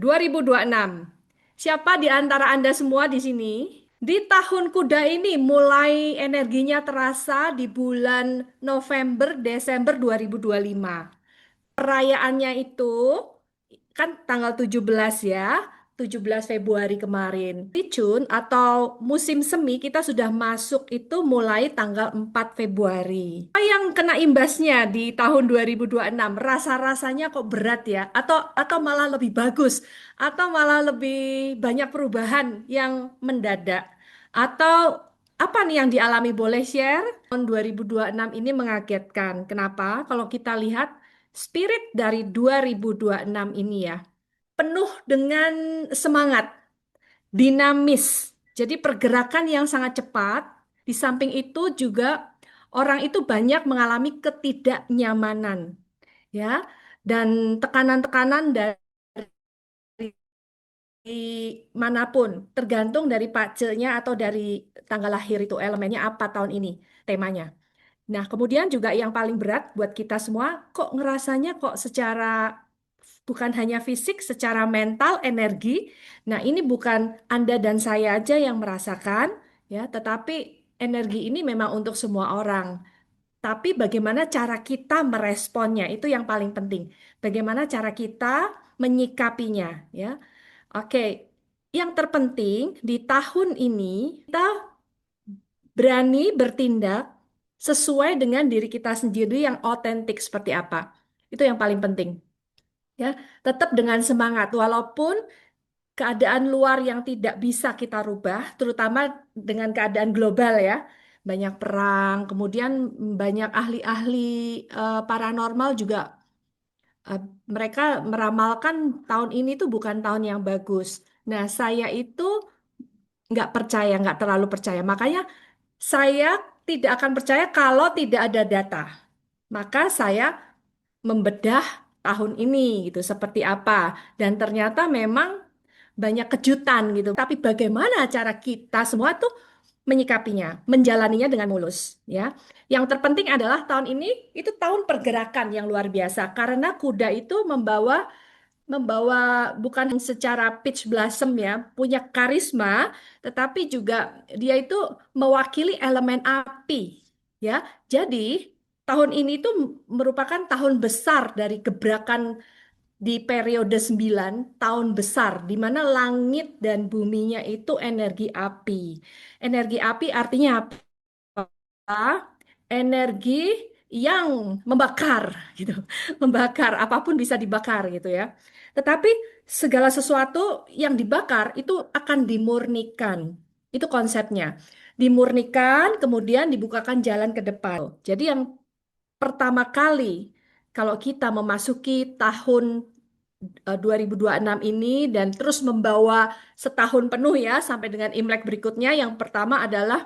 2026. Siapa di antara Anda semua di sini? Di tahun kuda ini mulai energinya terasa di bulan November, Desember 2025. Perayaannya itu kan tanggal 17 ya, 17 Februari kemarin. Ricun atau musim semi kita sudah masuk itu mulai tanggal 4 Februari. Apa yang kena imbasnya di tahun 2026? Rasa-rasanya kok berat ya? Atau malah lebih bagus? Atau malah lebih banyak perubahan yang mendadak? Atau apa nih yang dialami? Boleh share? Tahun 2026 ini mengagetkan. Kenapa? Kalau kita lihat spirit dari 2026 ini ya, penuh dengan semangat, dinamis. Jadi pergerakan yang sangat cepat. Di samping itu juga orang itu banyak mengalami ketidaknyamanan, ya, dan tekanan-tekanan dari manapun, tergantung dari pacenya atau dari tanggal lahir itu elemennya apa tahun ini, temanya. Nah, kemudian juga yang paling berat buat kita semua, kok ngerasanya kok secara bukan hanya fisik, secara mental, energi. Nah, ini bukan Anda dan saya aja yang merasakan, ya, tetapi energi ini memang untuk semua orang. Tapi bagaimana cara kita meresponnya, itu yang paling penting. Bagaimana cara kita menyikapinya, ya. Oke, yang terpenting di tahun ini kita berani bertindak sesuai dengan diri kita sendiri yang otentik seperti apa. Itu yang paling penting. Ya, tetap dengan semangat walaupun keadaan luar yang tidak bisa kita rubah, terutama dengan keadaan global ya. Banyak perang, kemudian banyak ahli-ahli paranormal juga eh, mereka meramalkan tahun ini tuh bukan tahun yang bagus. Nah, saya itu nggak percaya, nggak terlalu percaya. Makanya saya tidak akan percaya kalau tidak ada data. Maka saya membedah tahun ini gitu seperti apa. Dan ternyata memang banyak kejutan gitu. Tapi bagaimana cara kita semua tuh menyikapinya, menjalaninya dengan mulus ya. Yang terpenting adalah tahun ini itu tahun pergerakan yang luar biasa karena kuda itu membawa membawa bukan secara pitch blossom ya, punya karisma, tetapi juga dia itu mewakili elemen api, ya. Jadi tahun ini itu merupakan tahun besar dari gebrakan di periode 9 tahun besar, di mana langit dan buminya itu energi api. Energi api artinya apa? Energi yang membakar gitu. Membakar apapun bisa dibakar gitu ya. Tetapi segala sesuatu yang dibakar itu akan dimurnikan. Itu konsepnya. Dimurnikan kemudian dibukakan jalan ke depan. Jadi yang pertama kali kalau kita memasuki tahun 2026 ini dan terus membawa setahun penuh ya sampai dengan Imlek berikutnya, yang pertama adalah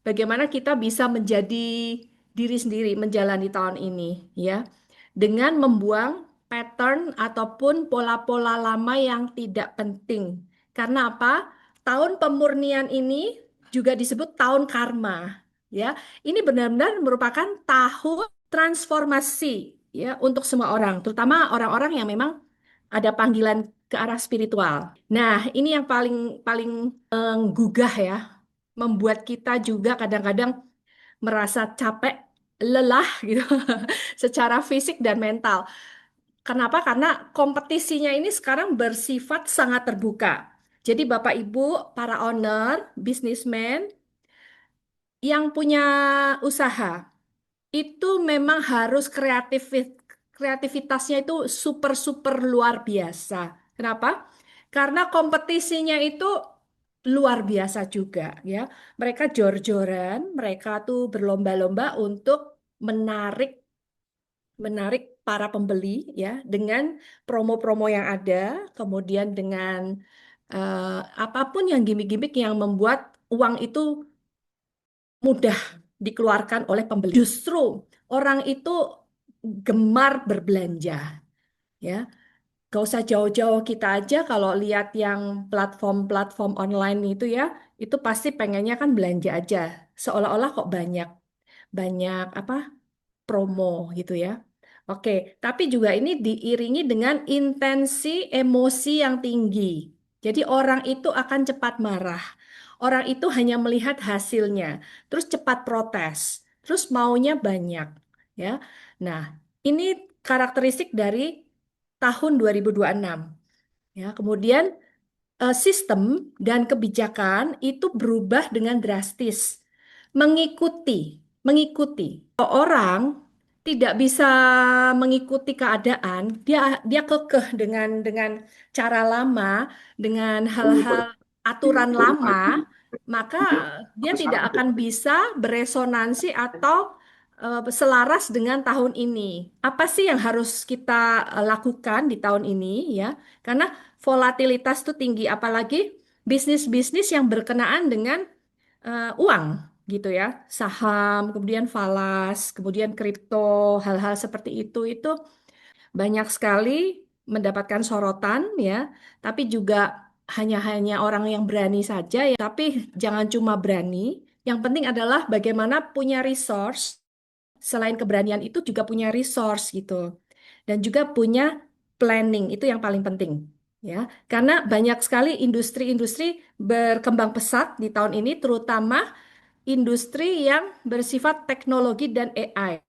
bagaimana kita bisa menjadi diri sendiri menjalani tahun ini ya dengan membuang pattern ataupun pola-pola lama yang tidak penting. Karena apa? Tahun pemurnian ini juga disebut tahun karma ya. Ini benar-benar merupakan tahun transformasi ya untuk semua orang, terutama orang-orang yang memang ada panggilan ke arah spiritual. Nah, ini yang paling paling menggugah ya, membuat kita juga kadang-kadang merasa capek, lelah gitu, secara fisik dan mental. Kenapa? Karena kompetisinya ini sekarang bersifat sangat terbuka. Jadi Bapak Ibu, para owner, bisnismen yang punya usaha, itu memang harus kreativitasnya itu super-super luar biasa. Kenapa? Karena kompetisinya itu luar biasa juga ya. Mereka jor-joran, mereka tuh berlomba-lomba untuk menarik menarik para pembeli ya dengan promo-promo yang ada, kemudian dengan apapun yang gimmick-gimmick yang membuat uang itu mudah dikeluarkan oleh pembeli. Justru orang itu gemar berbelanja, ya. Gak usah jauh-jauh kita aja kalau lihat yang platform-platform online itu ya, itu pasti pengennya kan belanja aja. Seolah-olah kok banyak banyak apa promo gitu ya. Oke, tapi juga ini diiringi dengan intensi emosi yang tinggi. Jadi orang itu akan cepat marah. Orang itu hanya melihat hasilnya, terus cepat protes, terus maunya banyak, ya. Nah, ini karakteristik dari tahun 2026, ya. Kemudian sistem dan kebijakan itu berubah dengan drastis, mengikuti. Kalau orang tidak bisa mengikuti keadaan, dia kekeh dengan cara lama, dengan hal-hal aturan lama, maka dia tidak akan bisa beresonansi atau selaras dengan tahun ini. Apa sih yang harus kita lakukan di tahun ini, ya? Karena volatilitas itu tinggi, apalagi bisnis-bisnis yang berkenaan dengan uang gitu ya, saham, kemudian falas, kemudian kripto, hal-hal seperti itu banyak sekali mendapatkan sorotan ya, tapi juga hanya orang yang berani saja ya, tapi jangan cuma berani, yang penting adalah bagaimana punya resource, selain keberanian itu juga punya resource gitu. Dan juga punya planning, itu yang paling penting. Ya, karena banyak sekali industri-industri berkembang pesat di tahun ini, terutama industri yang bersifat teknologi dan AI.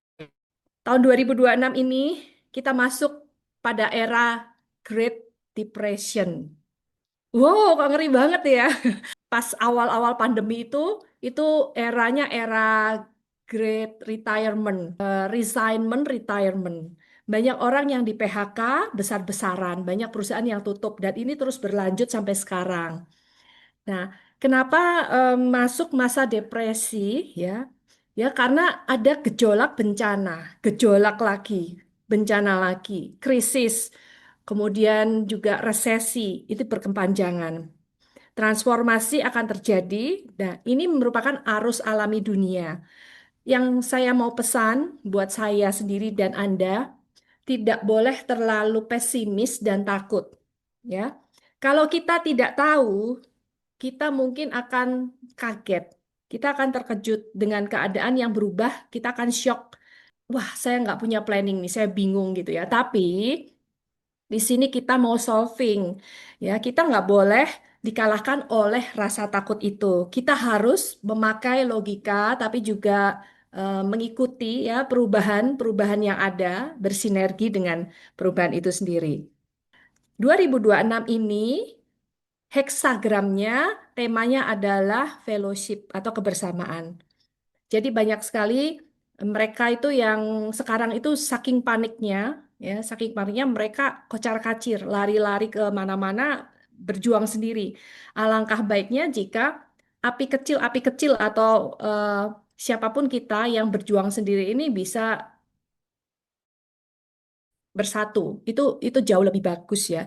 Tahun 2026 ini kita masuk pada era Great Depression. Wow, kok ngeri banget ya. Pas awal-awal pandemi itu eranya era Great Retirement, resignment, retirement. Banyak orang yang di PHK besar-besaran, banyak perusahaan yang tutup, dan ini terus berlanjut sampai sekarang. Nah, kenapa masuk masa depresi ya? Ya, karena ada gejolak bencana, gejolak lagi, bencana lagi, krisis, kemudian juga resesi, itu berkepanjangan. Transformasi akan terjadi. Nah, ini merupakan arus alami dunia. Yang saya mau pesan buat saya sendiri dan Anda, tidak boleh terlalu pesimis dan takut. Ya, kalau kita tidak tahu, kita mungkin akan kaget. Kita akan terkejut dengan keadaan yang berubah. Kita akan shock. Wah, saya nggak punya planning nih, saya bingung gitu ya. Tapi di sini kita mau solving, ya. Kita nggak boleh dikalahkan oleh rasa takut itu. Kita harus memakai logika, tapi juga mengikuti ya perubahan-perubahan yang ada, bersinergi dengan perubahan itu sendiri. 2026 ini heksagramnya temanya adalah fellowship atau kebersamaan. Jadi banyak sekali mereka itu yang sekarang itu saking paniknya, ya, saking paniknya mereka kocar-kacir, lari-lari ke mana-mana, berjuang sendiri. Alangkah baiknya jika api kecil atau siapapun kita yang berjuang sendiri ini bisa bersatu. Itu jauh lebih bagus ya.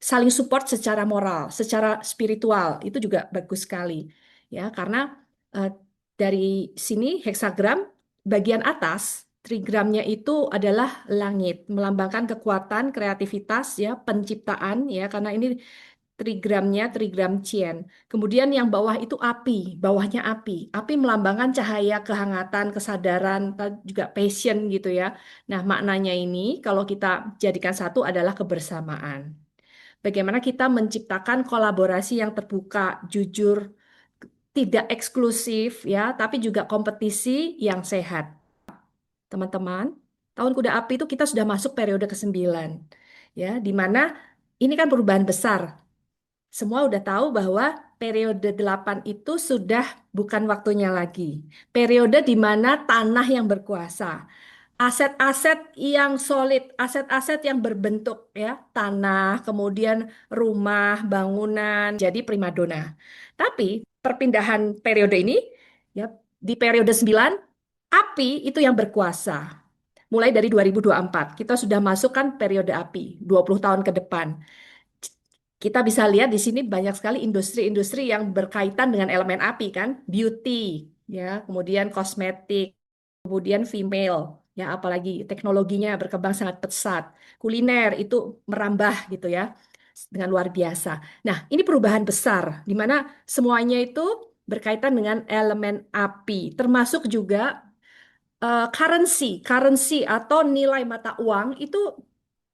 Saling support secara moral, secara spiritual itu juga bagus sekali. Ya, karena eh, dari sini heksagram bagian atas trigramnya itu adalah langit, melambangkan kekuatan, kreativitas ya, penciptaan ya, karena ini trigramnya trigram Cien. Kemudian yang bawah itu api, bawahnya api. Api melambangkan cahaya, kehangatan, kesadaran, juga passion gitu ya. Nah, maknanya ini kalau kita jadikan satu adalah kebersamaan. Bagaimana kita menciptakan kolaborasi yang terbuka, jujur, tidak eksklusif ya, tapi juga kompetisi yang sehat. Teman-teman, tahun kuda api itu kita sudah masuk periode ke-9. Ya, di mana ini kan perubahan besar. Semua udah tahu bahwa periode 8 itu sudah bukan waktunya lagi. Periode di mana tanah yang berkuasa, aset-aset yang solid, aset-aset yang berbentuk ya, tanah, kemudian rumah, bangunan, jadi primadona. Tapi perpindahan periode ini ya, di periode 9 api itu yang berkuasa. Mulai dari 2024 kita sudah masukkan periode api 20 tahun ke depan. Kita bisa lihat di sini banyak sekali industri-industri yang berkaitan dengan elemen api kan, beauty, ya, kemudian kosmetik, kemudian female, ya, apalagi teknologinya berkembang sangat pesat, kuliner itu merambah gitu ya, dengan luar biasa. Nah, ini perubahan besar di mana semuanya itu berkaitan dengan elemen api, termasuk juga currency atau nilai mata uang itu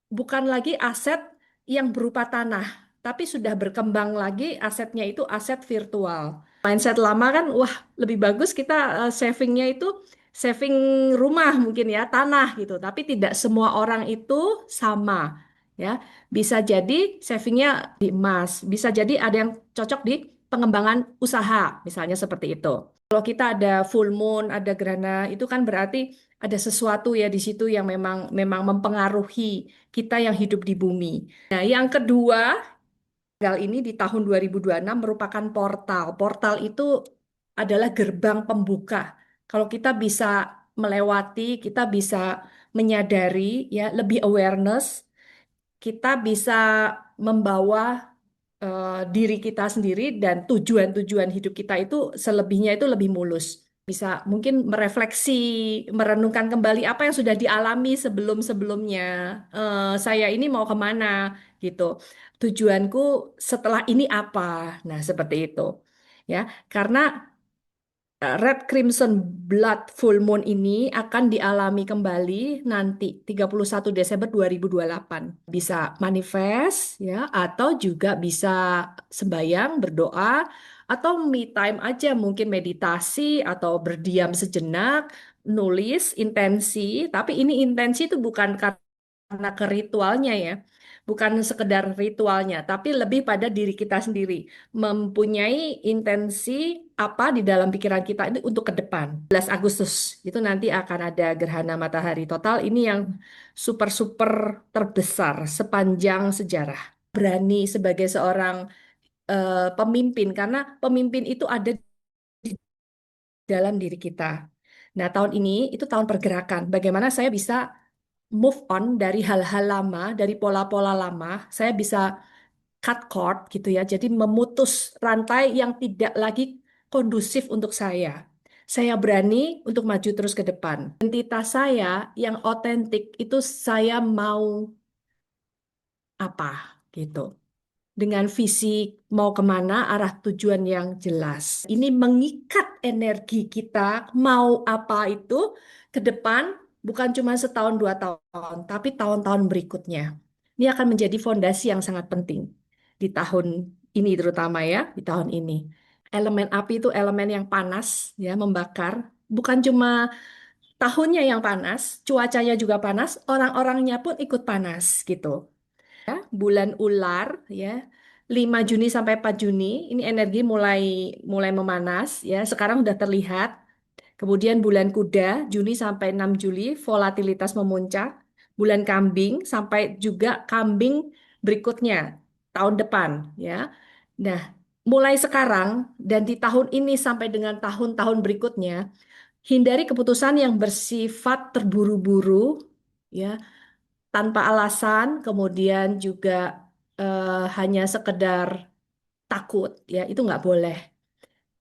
bukan lagi aset yang berupa tanah, tapi sudah berkembang lagi asetnya itu aset virtual. Mindset lama kan, wah lebih bagus kita savingnya itu saving rumah mungkin ya, tanah gitu. Tapi tidak semua orang itu sama ya. Bisa jadi savingnya di emas, bisa jadi ada yang cocok di pengembangan usaha, misalnya seperti itu. Kalau kita ada full moon, ada gerhana, itu kan berarti ada sesuatu ya di situ yang memang memang mempengaruhi kita yang hidup di bumi. Nah, yang kedua, tanggal ini di tahun 2026 merupakan portal. Portal itu adalah gerbang pembuka. Kalau kita bisa melewati, kita bisa menyadari ya, lebih awareness, kita bisa membawa diri kita sendiri dan tujuan-tujuan hidup kita itu selebihnya itu lebih mulus. Bisa mungkin merefleksi, merenungkan kembali apa yang sudah dialami sebelum-sebelumnya. Saya ini mau kemana gitu. Tujuanku setelah ini apa? Nah, seperti itu. Ya, karena Red Crimson Blood Full Moon ini akan dialami kembali nanti 31 Desember 2028. Bisa manifest ya atau juga bisa sembahyang, berdoa atau me time aja mungkin meditasi atau berdiam sejenak, nulis intensi, tapi ini intensi itu bukan karena ke ritualnya ya. Bukan sekedar ritualnya, tapi lebih pada diri kita sendiri mempunyai intensi apa di dalam pikiran kita ini untuk ke depan. 11 Agustus itu nanti akan ada gerhana matahari total ini yang super-super terbesar sepanjang sejarah. Berani sebagai seorang pemimpin karena pemimpin itu ada di dalam diri kita. Nah, tahun ini itu tahun pergerakan. Bagaimana saya bisa move on dari hal-hal lama, dari pola-pola lama, saya bisa cut cord gitu ya. Jadi memutus rantai yang tidak lagi kondusif untuk saya. Saya berani untuk maju terus ke depan. Identitas saya yang otentik itu saya mau apa gitu. Dengan visi mau kemana, arah tujuan yang jelas. Ini mengikat energi kita mau apa itu ke depan bukan cuma setahun dua tahun, tapi tahun-tahun berikutnya. Ini akan menjadi fondasi yang sangat penting di tahun ini terutama ya, di tahun ini. Elemen api itu elemen yang panas ya, membakar. Bukan cuma tahunnya yang panas, cuacanya juga panas, orang-orangnya pun ikut panas gitu. Bulan ular ya 5 Juni sampai 4 Juni ini energi mulai mulai memanas ya sekarang sudah terlihat. Kemudian bulan kuda Juni sampai 6 Juli volatilitas memuncak. Bulan kambing sampai juga kambing berikutnya tahun depan ya. Nah, mulai sekarang dan di tahun ini sampai dengan tahun-tahun berikutnya hindari keputusan yang bersifat terburu-buru ya tanpa alasan, kemudian juga hanya sekedar takut, ya itu nggak boleh.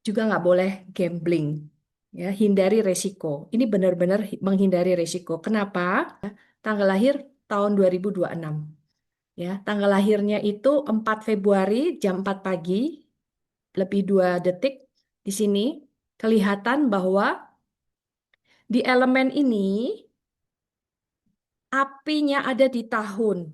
Juga nggak boleh gambling, ya hindari resiko. Ini benar-benar menghindari resiko. Kenapa? Tanggal lahir tahun 2026. Ya, tanggal lahirnya itu 4 Februari jam 4 pagi, lebih 2 detik. Di sini kelihatan bahwa di elemen ini apinya ada di tahun.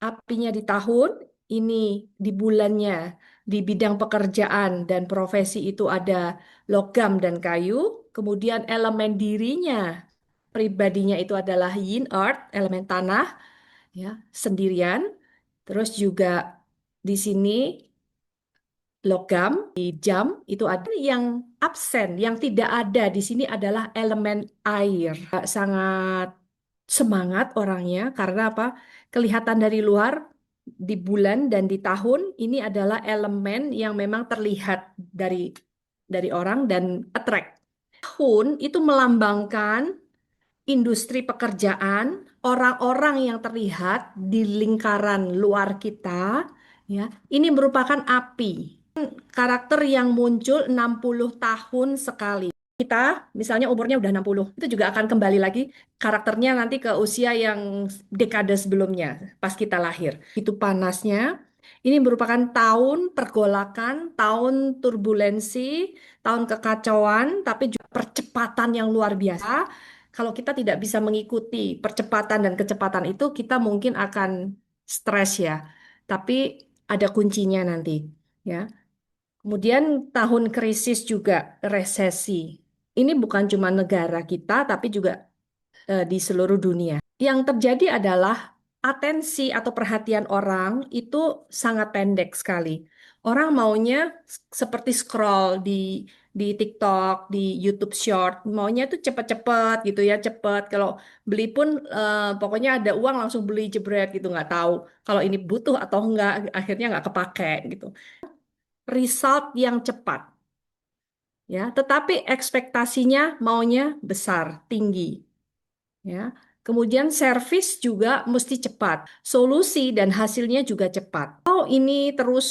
Apinya di tahun, ini di bulannya, di bidang pekerjaan dan profesi itu ada logam dan kayu, kemudian elemen dirinya, pribadinya itu adalah yin earth, elemen tanah, ya, sendirian. Terus juga di sini logam, di jam itu ada yang absen, yang tidak ada di sini adalah elemen air. Sangat semangat orangnya karena apa? Kelihatan dari luar di bulan dan di tahun ini adalah elemen yang memang terlihat dari orang dan attract. Tahun itu melambangkan industri pekerjaan, orang-orang yang terlihat di lingkaran luar kita, ya. Ini merupakan api. Karakter yang muncul 60 tahun sekali. Kita misalnya umurnya udah 60, itu juga akan kembali lagi karakternya nanti ke usia yang dekade sebelumnya pas kita lahir. Itu panasnya, Ini merupakan tahun pergolakan, tahun turbulensi, tahun kekacauan, tapi juga percepatan yang luar biasa. Kalau kita tidak bisa mengikuti percepatan dan kecepatan itu, kita mungkin akan stres ya. Tapi ada kuncinya nanti, ya. Kemudian tahun krisis juga resesi. Ini bukan cuma negara kita, tapi juga di seluruh dunia. Yang terjadi adalah atensi atau perhatian orang itu sangat pendek sekali. Orang maunya seperti scroll di TikTok, di YouTube Short, maunya itu cepet-cepet gitu ya, cepet. Kalau beli pun pokoknya ada uang langsung beli jebret gitu, nggak tahu kalau ini butuh atau enggak, akhirnya nggak kepake gitu. Result yang cepat ya, tetapi ekspektasinya maunya besar, tinggi. Ya. Kemudian servis juga mesti cepat. Solusi dan hasilnya juga cepat. Kalau ini terus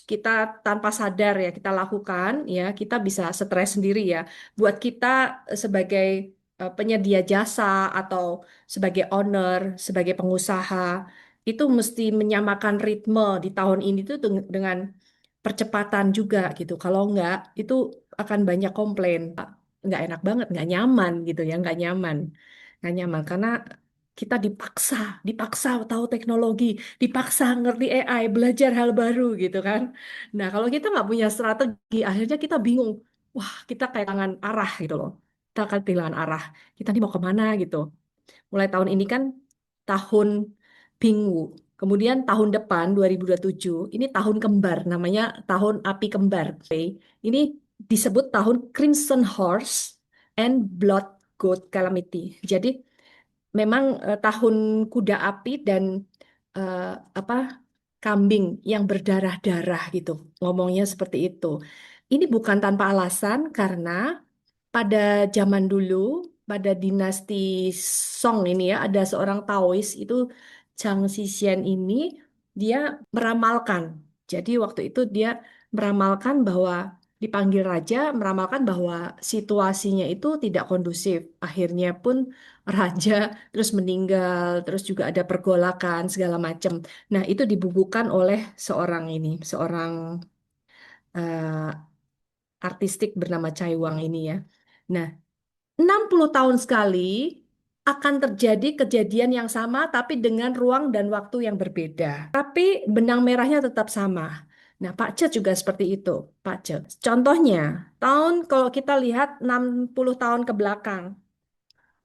kita tanpa sadar ya kita lakukan ya, kita bisa stres sendiri ya. Buat kita sebagai penyedia jasa atau sebagai owner, sebagai pengusaha itu mesti menyamakan ritme di tahun ini tuh dengan percepatan juga gitu. Kalau enggak, itu akan banyak komplain. Nggak enak banget, nggak nyaman gitu ya, nggak nyaman. Nggak nyaman karena kita dipaksa, dipaksa tahu teknologi, dipaksa ngerti AI, belajar hal baru gitu kan. Nah, kalau kita nggak punya strategi, akhirnya kita bingung. Wah, kita kehilangan arah gitu loh. Kita akan kehilangan arah. Kita nih mau kemana gitu. Mulai tahun ini kan tahun Bingu. Kemudian tahun depan 2027 ini tahun kembar namanya tahun api kembar. Ini disebut tahun Crimson Horse and Blood Goat Calamity. Jadi memang tahun kuda api dan eh, apa kambing yang berdarah-darah gitu. Ngomongnya seperti itu. Ini bukan tanpa alasan karena pada zaman dulu, pada dinasti Song ini ya, ada seorang Taois itu Zhang Xishan ini dia meramalkan. Jadi waktu itu dia meramalkan bahwa dipanggil raja, meramalkan bahwa situasinya itu tidak kondusif. Akhirnya pun raja terus meninggal, terus juga ada pergolakan segala macam. Nah, itu dibubuhkan oleh seorang ini, seorang eh, artistik bernama Cai Wang ini ya. Nah, 60 tahun sekali akan terjadi kejadian yang sama tapi dengan ruang dan waktu yang berbeda. Tapi benang merahnya tetap sama. Nah, Pak Ce juga seperti itu, Pak Ce. Contohnya, kalau kita lihat 60 tahun ke belakang,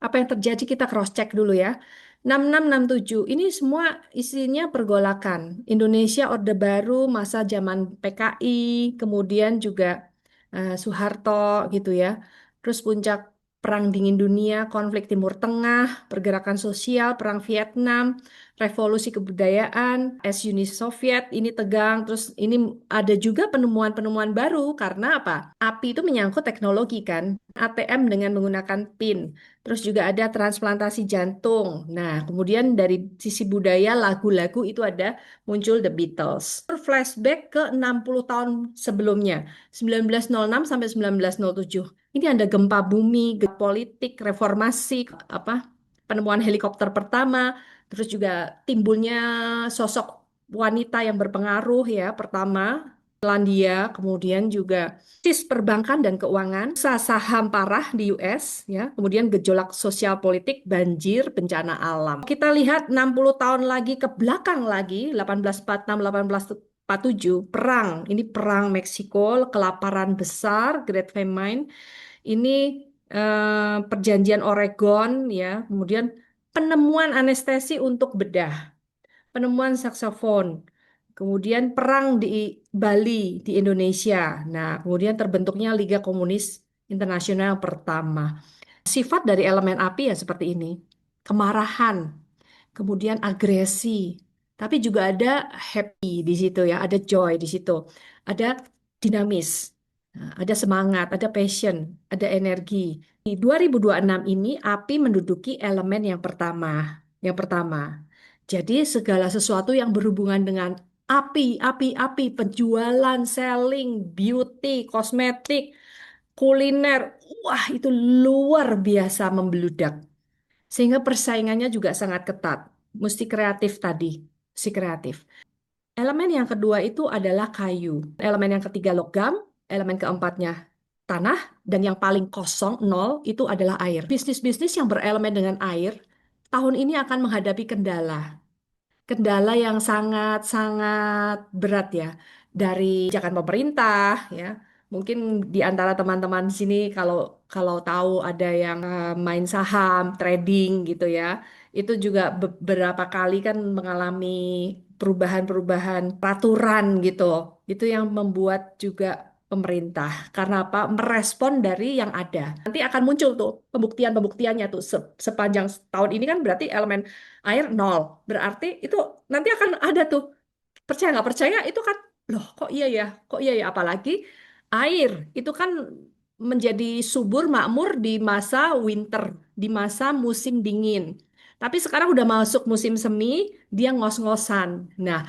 apa yang terjadi kita cross check dulu ya. 6667 ini semua isinya pergolakan. Indonesia Orde Baru masa zaman PKI, kemudian juga Soeharto gitu ya. Terus puncak Perang Dingin Dunia, konflik Timur Tengah, pergerakan sosial, Perang Vietnam, revolusi kebudayaan, Uni Soviet ini tegang. Terus ini ada juga penemuan-penemuan baru karena apa? Api itu menyangkut teknologi kan. ATM dengan menggunakan PIN. Terus juga ada transplantasi jantung. Nah, kemudian dari sisi budaya lagu-lagu itu ada muncul The Beatles. Flashback ke 60 tahun sebelumnya, 1906 sampai 1907. Ini ada gempa bumi, gempa politik, reformasi, apa penemuan helikopter pertama, terus juga timbulnya sosok wanita yang berpengaruh ya pertama Finlandia, kemudian juga krisis perbankan dan keuangan, saham parah di US, ya, kemudian gejolak sosial politik, banjir, bencana alam. Kita lihat 60 tahun lagi ke belakang lagi, 1846, 1847, perang. Ini perang Meksiko, kelaparan besar, Great Famine. Ini perjanjian Oregon, ya, kemudian penemuan anestesi untuk bedah, penemuan saksofon, kemudian perang di Bali, di Indonesia. Nah, kemudian terbentuknya Liga Komunis Internasional pertama. Sifat dari elemen api ya seperti ini. Kemarahan, kemudian agresi, tapi juga ada happy di situ ya, ada joy di situ, ada dinamis, nah, ada semangat, ada passion, ada energi. Di 2026 ini api menduduki elemen yang pertama. Yang pertama. Jadi segala sesuatu yang berhubungan dengan api, api, api, penjualan, selling, beauty, kosmetik, kuliner, wah itu luar biasa membeludak. Sehingga persaingannya juga sangat ketat. Mesti kreatif tadi, mesti kreatif. Elemen yang kedua itu adalah kayu. Elemen yang ketiga logam, elemen keempatnya tanah, dan yang paling kosong, nol, itu adalah air. Bisnis-bisnis yang berelemen dengan air, tahun ini akan menghadapi kendala. Kendala yang sangat-sangat berat ya dari kebijakan pemerintah ya. Mungkin di antara teman-teman di sini kalau kalau tahu ada yang main saham, trading gitu ya. Itu juga beberapa kali kan mengalami perubahan-perubahan peraturan gitu. Itu yang membuat juga pemerintah karena apa? Merespon dari yang ada. Nanti akan muncul tuh pembuktian-pembuktiannya tuh sepanjang tahun ini kan berarti elemen air nol. Berarti itu nanti akan ada tuh. Percaya nggak percaya itu kan, loh kok iya ya, kok iya ya. Apalagi air itu kan menjadi subur makmur di masa winter, di masa musim dingin. Tapi sekarang udah masuk musim semi, dia ngos-ngosan. Nah,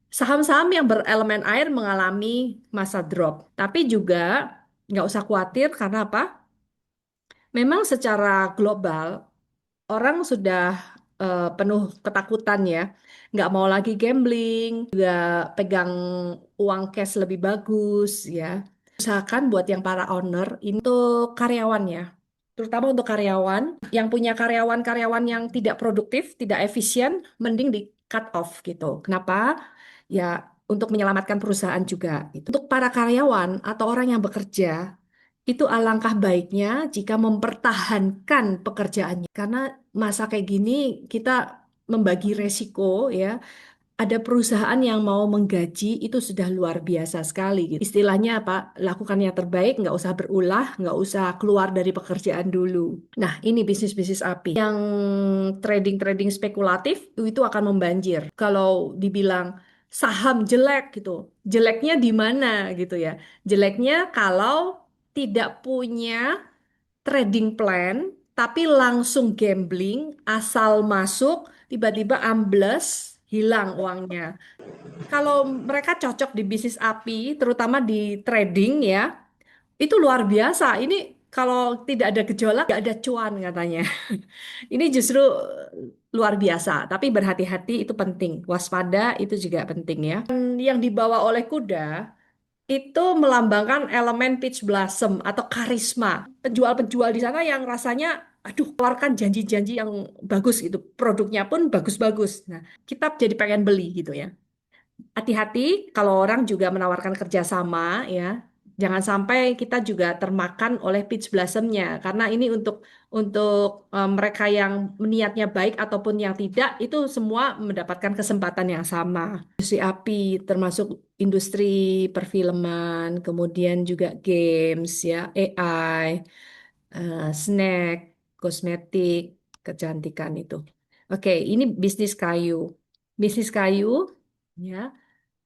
saham-saham yang berelemen air mengalami masa drop. Tapi juga nggak usah khawatir karena apa? Memang secara global orang sudah penuh ketakutan ya, nggak mau lagi gambling, juga pegang uang cash lebih bagus ya. Usahakan buat yang para owner ini untuk karyawannya, terutama untuk karyawan yang punya karyawan-karyawan yang tidak produktif, tidak efisien, mending di cut off gitu. Kenapa? Ya untuk menyelamatkan perusahaan juga. Gitu. Untuk para karyawan atau orang yang bekerja itu alangkah baiknya jika mempertahankan pekerjaannya. Karena masa kayak gini kita membagi resiko ya. Ada perusahaan yang mau menggaji itu sudah luar biasa sekali gitu. Istilahnya apa? Lakukan yang terbaik, nggak usah berulah, nggak usah keluar dari pekerjaan dulu. Nah, ini bisnis-bisnis api. Yang trading-trading spekulatif itu akan membanjir. Kalau dibilang saham jelek gitu, jeleknya di mana gitu ya? Jeleknya kalau tidak punya trading plan, tapi langsung gambling, asal masuk, tiba-tiba ambles, hilang uangnya. Kalau mereka cocok di bisnis api, terutama di trading ya, itu luar biasa. Ini kalau tidak ada gejolak, tidak ada cuan katanya. Ini justru luar biasa, tapi berhati-hati itu penting. Waspada itu juga penting ya. Yang dibawa oleh kuda itu melambangkan elemen peach blossom atau karisma. Penjual-penjual di sana yang rasanya, aduh, keluarkan janji-janji yang bagus gitu. Produknya pun bagus-bagus. Nah, kita jadi pengen beli gitu ya. Hati-hati kalau orang juga menawarkan kerjasama ya. Jangan sampai kita juga termakan oleh peach blossomnya karena ini untuk mereka yang niatnya baik ataupun yang tidak itu semua mendapatkan kesempatan yang sama. Industri api termasuk industri perfilman, kemudian juga games ya, AI, snack, kosmetik, kecantikan itu. Oke, ini bisnis kayu. Bisnis kayu ya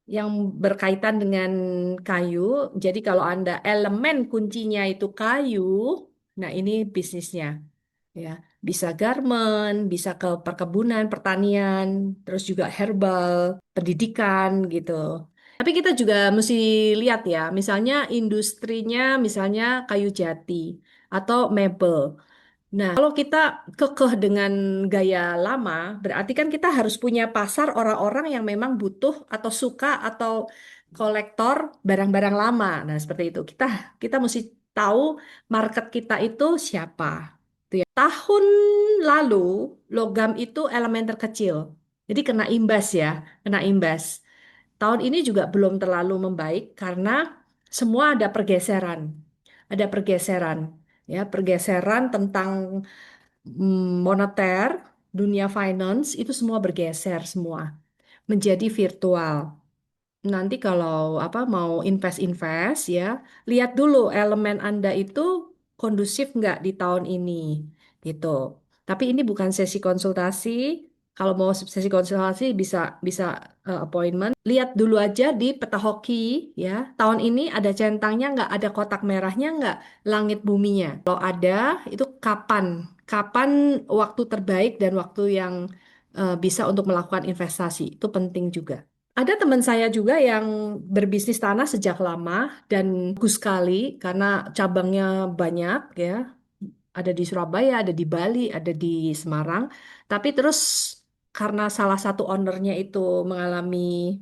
yang berkaitan dengan kayu. Jadi kalau Anda elemen kuncinya itu kayu, nah ini bisnisnya ya. Bisa garmen, bisa ke perkebunan, pertanian, terus juga herbal, pendidikan gitu. Tapi kita juga mesti lihat ya, misalnya industrinya misalnya kayu jati atau mebel. Nah, kalau kita kekeh dengan gaya lama, berarti kan kita harus punya pasar orang-orang yang memang butuh atau suka atau kolektor barang-barang lama. Nah, seperti itu. Kita mesti tahu market kita itu siapa. Itu ya. Tahun lalu logam itu elemen terkecil. Jadi kena imbas ya, kena imbas. Tahun ini juga belum terlalu membaik karena semua ada pergeseran. Ada pergeseran ya, pergeseran tentang moneter, dunia finance itu semua bergeser semua menjadi virtual. Nanti kalau apa mau invest-invest ya, lihat dulu elemen Anda itu kondusif nggak di tahun ini gitu. Tapi ini bukan sesi konsultasi. Kalau mau sesi konsultasi bisa bisa appointment. Lihat dulu aja di peta hoki ya. Tahun ini ada centangnya nggak, ada kotak merahnya nggak, langit buminya. Kalau ada itu kapan? Kapan waktu terbaik dan waktu yang bisa untuk melakukan investasi itu penting juga. Ada teman saya juga yang berbisnis tanah sejak lama dan bagus sekali karena cabangnya banyak ya. Ada di Surabaya, ada di Bali, ada di Semarang. Tapi terus karena salah satu ownernya itu mengalami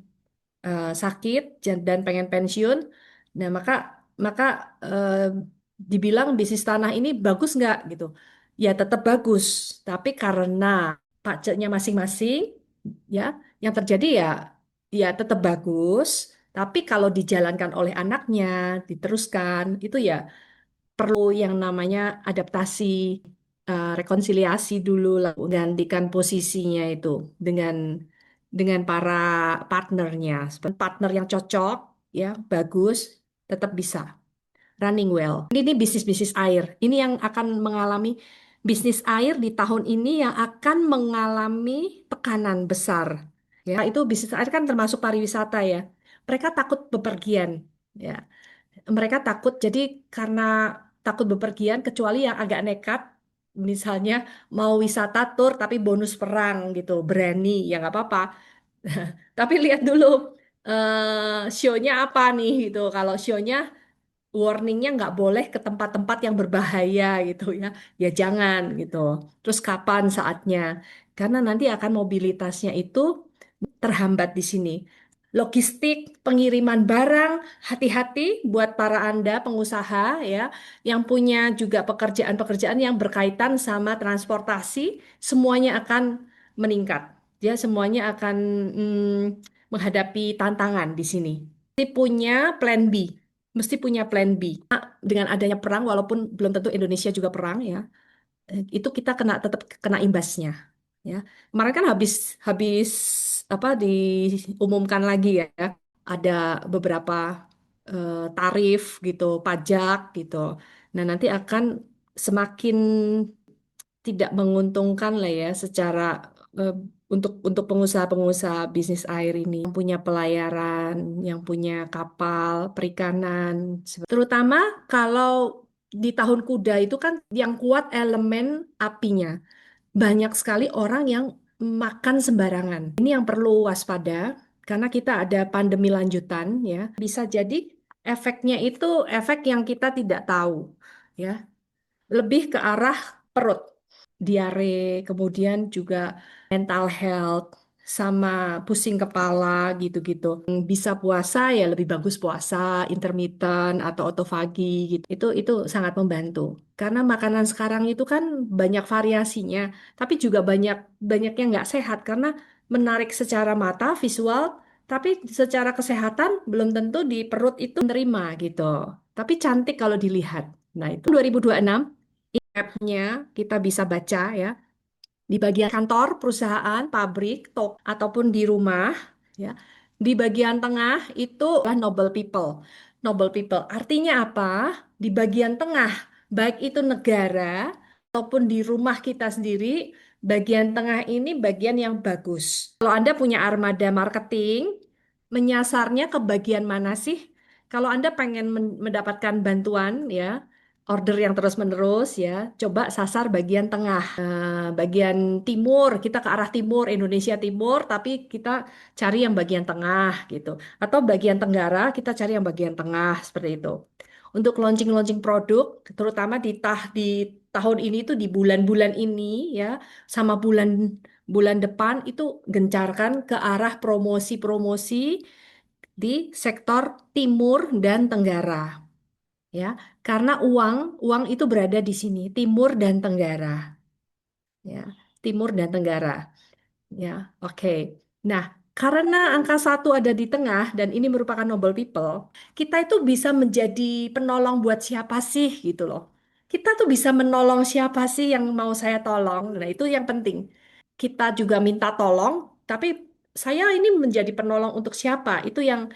sakit dan pengen pensiun. Nah, maka maka dibilang bisnis tanah ini bagus nggak gitu? Ya tetap bagus, tapi karena pajaknya masing-masing, ya yang terjadi ya tetap bagus. Tapi kalau dijalankan oleh anaknya, diteruskan, itu ya perlu yang namanya adaptasi, rekonsiliasi dulu lah, gantikan posisinya itu dengan para partnernya. Partner yang cocok, ya bagus, tetap bisa running well. Ini bisnis-bisnis air. Ini yang akan mengalami bisnis air di tahun ini yang akan mengalami tekanan besar. Ya, itu bisnis air kan termasuk pariwisata ya. Mereka takut bepergian. Ya, mereka takut jadi karena takut bepergian kecuali yang agak nekat misalnya mau wisata tur tapi bonus perang gitu berani ya nggak apa-apa. Tapi lihat dulu show-nya apa nih gitu. Kalau show-nya warningnya nggak boleh ke tempat-tempat yang berbahaya gitu ya, ya jangan gitu. Terus kapan saatnya? Karena nanti akan mobilitasnya itu terhambat di sini. Logistik, pengiriman barang, hati-hati buat para Anda pengusaha ya, yang punya juga pekerjaan-pekerjaan yang berkaitan sama transportasi, semuanya akan meningkat. Ya, semuanya akan menghadapi tantangan di sini. Mesti punya plan B, mesti punya plan B. Dengan adanya perang, walaupun belum tentu Indonesia juga perang ya, itu kita tetap kena imbasnya ya. Kemarin kan habis habis apa diumumkan lagi ya, ada beberapa tarif gitu, pajak gitu. Nah, nanti akan semakin tidak menguntungkan lah ya secara eh, untuk pengusaha-pengusaha bisnis air ini yang punya pelayaran, yang punya kapal perikanan, terutama kalau di tahun kuda itu kan yang kuat elemen apinya. Banyak sekali orang yang makan sembarangan. Ini yang perlu waspada karena kita ada pandemi lanjutan ya. Bisa jadi efeknya itu efek yang kita tidak tahu ya. Lebih ke arah perut, diare, kemudian juga mental health sama pusing kepala gitu-gitu. Bisa puasa ya lebih bagus puasa intermittent atau otofagi gitu. Itu sangat membantu. Karena makanan sekarang itu kan banyak variasinya, tapi juga banyak banyak yang nggak sehat karena menarik secara mata visual, tapi secara kesehatan belum tentu di perut itu menerima gitu. Tapi cantik kalau dilihat. Nah, itu 2026 app-nya kita bisa baca ya di bagian kantor, perusahaan, pabrik, toko, ataupun di rumah, ya. Di bagian tengah itu adalah noble people. Noble people artinya apa? Di bagian tengah, baik itu negara ataupun di rumah kita sendiri, bagian tengah ini bagian yang bagus. Kalau Anda punya armada marketing, menyasarnya ke bagian mana sih? Kalau Anda pengen mendapatkan bantuan ya, order yang terus-menerus ya, coba sasar bagian tengah. Bagian timur, kita ke arah timur, Indonesia Timur, tapi kita cari yang bagian tengah gitu. Atau bagian tenggara, kita cari yang bagian tengah, seperti itu. Untuk launching-launching produk, terutama di tahun ini tuh di bulan-bulan ini ya, sama bulan bulan depan itu gencarkan ke arah promosi-promosi di sektor timur dan tenggara ya. Karena uang itu berada di sini, timur dan tenggara ya, timur dan tenggara. Ya, oke. Nah, karena angka satu ada di tengah dan ini merupakan noble people, kita itu bisa menjadi penolong buat siapa sih gitu loh. Kita tuh bisa menolong siapa sih yang mau saya tolong. Nah, itu yang penting. Kita juga minta tolong, tapi saya ini menjadi penolong untuk siapa? Itu yang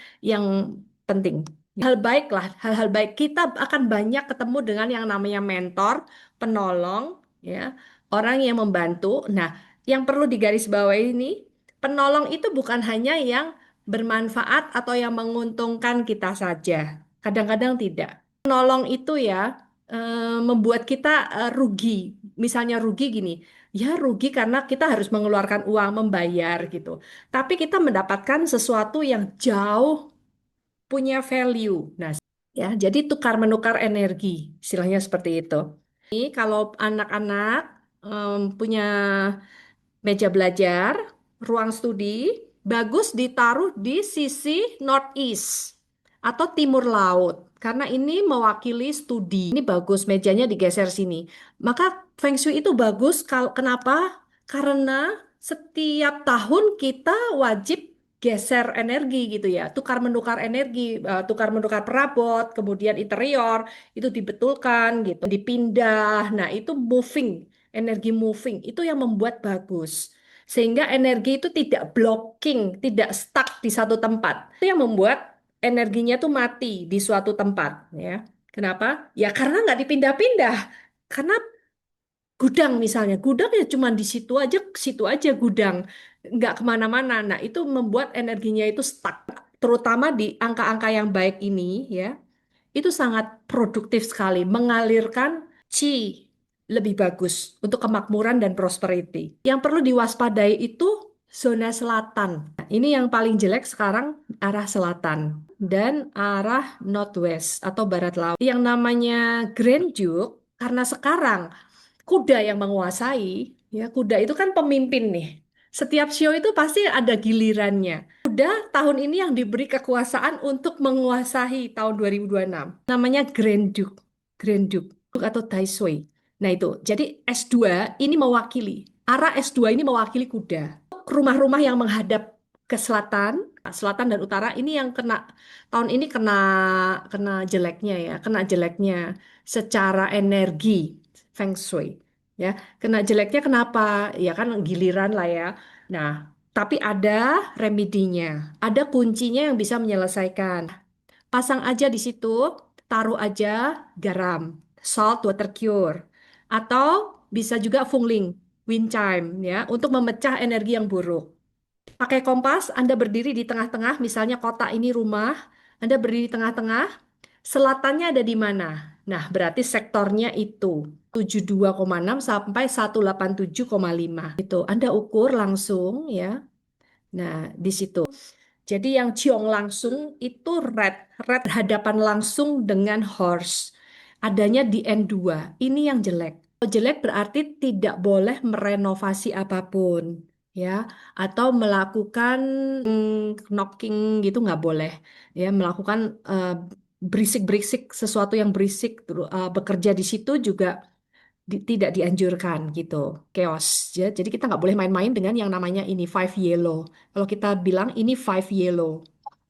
penting. Hal baik lah, hal-hal baik. Kita akan banyak ketemu dengan yang namanya mentor, penolong, ya, orang yang membantu. Nah, yang perlu digarisbawahi ini, penolong itu bukan hanya yang bermanfaat atau yang menguntungkan kita saja. Kadang-kadang tidak. Penolong itu ya membuat kita rugi. Misalnya rugi gini, ya rugi karena kita harus mengeluarkan uang membayar gitu. Tapi kita mendapatkan sesuatu yang jauh punya value. Nah, ya, jadi tukar menukar energi, istilahnya seperti itu. Ini kalau anak-anak punya meja belajar, ruang studi. bagus ditaruh di sisi northeast atau timur laut. Karena ini mewakili studi. Ini bagus, mejanya digeser sini. Maka Feng Shui itu bagus. Kenapa? Karena setiap tahun kita wajib geser energi gitu ya. Tukar menukar energi, tukar menukar perabot, kemudian interior, itu dibetulkan gitu. Dipindah. Nah, itu moving, energi moving. Itu yang membuat bagus. Sehingga energi itu tidak blocking, tidak stuck di satu tempat. Itu yang membuat energinya tuh mati di suatu tempat, ya. Kenapa? Ya karena nggak dipindah-pindah. Karena gudang misalnya, gudang ya cuma di situ aja gudang, nggak kemana-mana. Nah itu membuat energinya itu stuck. Terutama di angka-angka yang baik ini, ya itu sangat produktif sekali, mengalirkan chi lebih bagus untuk kemakmuran dan prosperity. Yang perlu diwaspadai itu zona selatan. Nah, ini yang paling jelek sekarang arah selatan dan arah northwest atau barat laut. Yang namanya Grand Duke karena sekarang kuda yang menguasai, ya kuda itu kan pemimpin nih. Setiap show itu pasti ada gilirannya. Kuda tahun ini yang diberi kekuasaan untuk menguasai tahun 2026. Namanya Grand Duke. Grand Duke atau Taisui. Nah itu, jadi S2 ini mewakili. Arah S2 ini mewakili kuda. Rumah-rumah yang menghadap ke selatan, selatan dan utara ini yang kena tahun ini kena kena jeleknya ya, kena jeleknya secara energi Feng Shui. Ya, kena jeleknya kenapa? Ya kan giliran lah ya. Nah, tapi ada remedinya, ada kuncinya yang bisa menyelesaikan. Pasang aja di situ, taruh aja garam, salt water cure, atau bisa juga fungling, wind chime ya, untuk memecah energi yang buruk. Pakai kompas, Anda berdiri di tengah-tengah, misalnya kota ini rumah, Anda berdiri di tengah-tengah, selatannya ada di mana? Nah, berarti sektornya itu 72,6 sampai 187,5. Itu Anda ukur langsung ya. Nah, di situ. Jadi yang ciong langsung itu red, red hadapan langsung dengan horse. Adanya di N2. Ini yang jelek. Kalau jelek berarti tidak boleh merenovasi apapun, ya, atau melakukan knocking gitu nggak boleh, ya, melakukan berisik-berisik sesuatu yang berisik, bekerja di situ juga tidak dianjurkan gitu, chaos ya. Jadi kita nggak boleh main-main dengan yang namanya ini five yellow. Kalau kita bilang ini five yellow,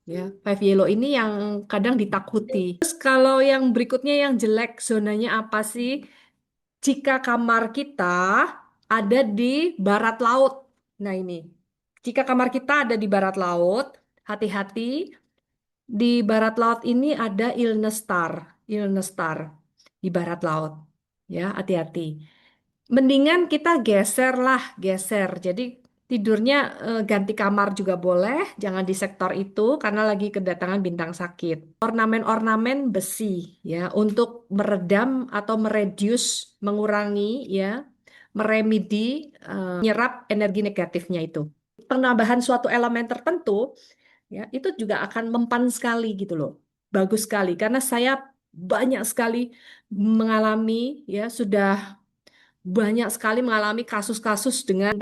ya five yellow ini yang kadang ditakuti. Terus kalau yang berikutnya yang jelek zonanya apa sih? Jika kamar kita ada di barat laut. Nah ini, jika kamar kita ada di barat laut, hati-hati. Di barat laut ini ada illness star di barat laut. Ya, hati-hati. Mendingan kita geser lah, geser. Jadi tidurnya ganti kamar juga boleh, jangan di sektor itu karena lagi kedatangan bintang sakit. Ornamen-ornamen besi ya untuk meredam atau mereduce, mengurangi ya, meremedi, menyerap energi negatifnya itu. Penambahan suatu elemen tertentu ya itu juga akan mempan sekali gitu loh. Bagus sekali karena saya banyak sekali mengalami ya sudah banyak sekali mengalami kasus-kasus dengan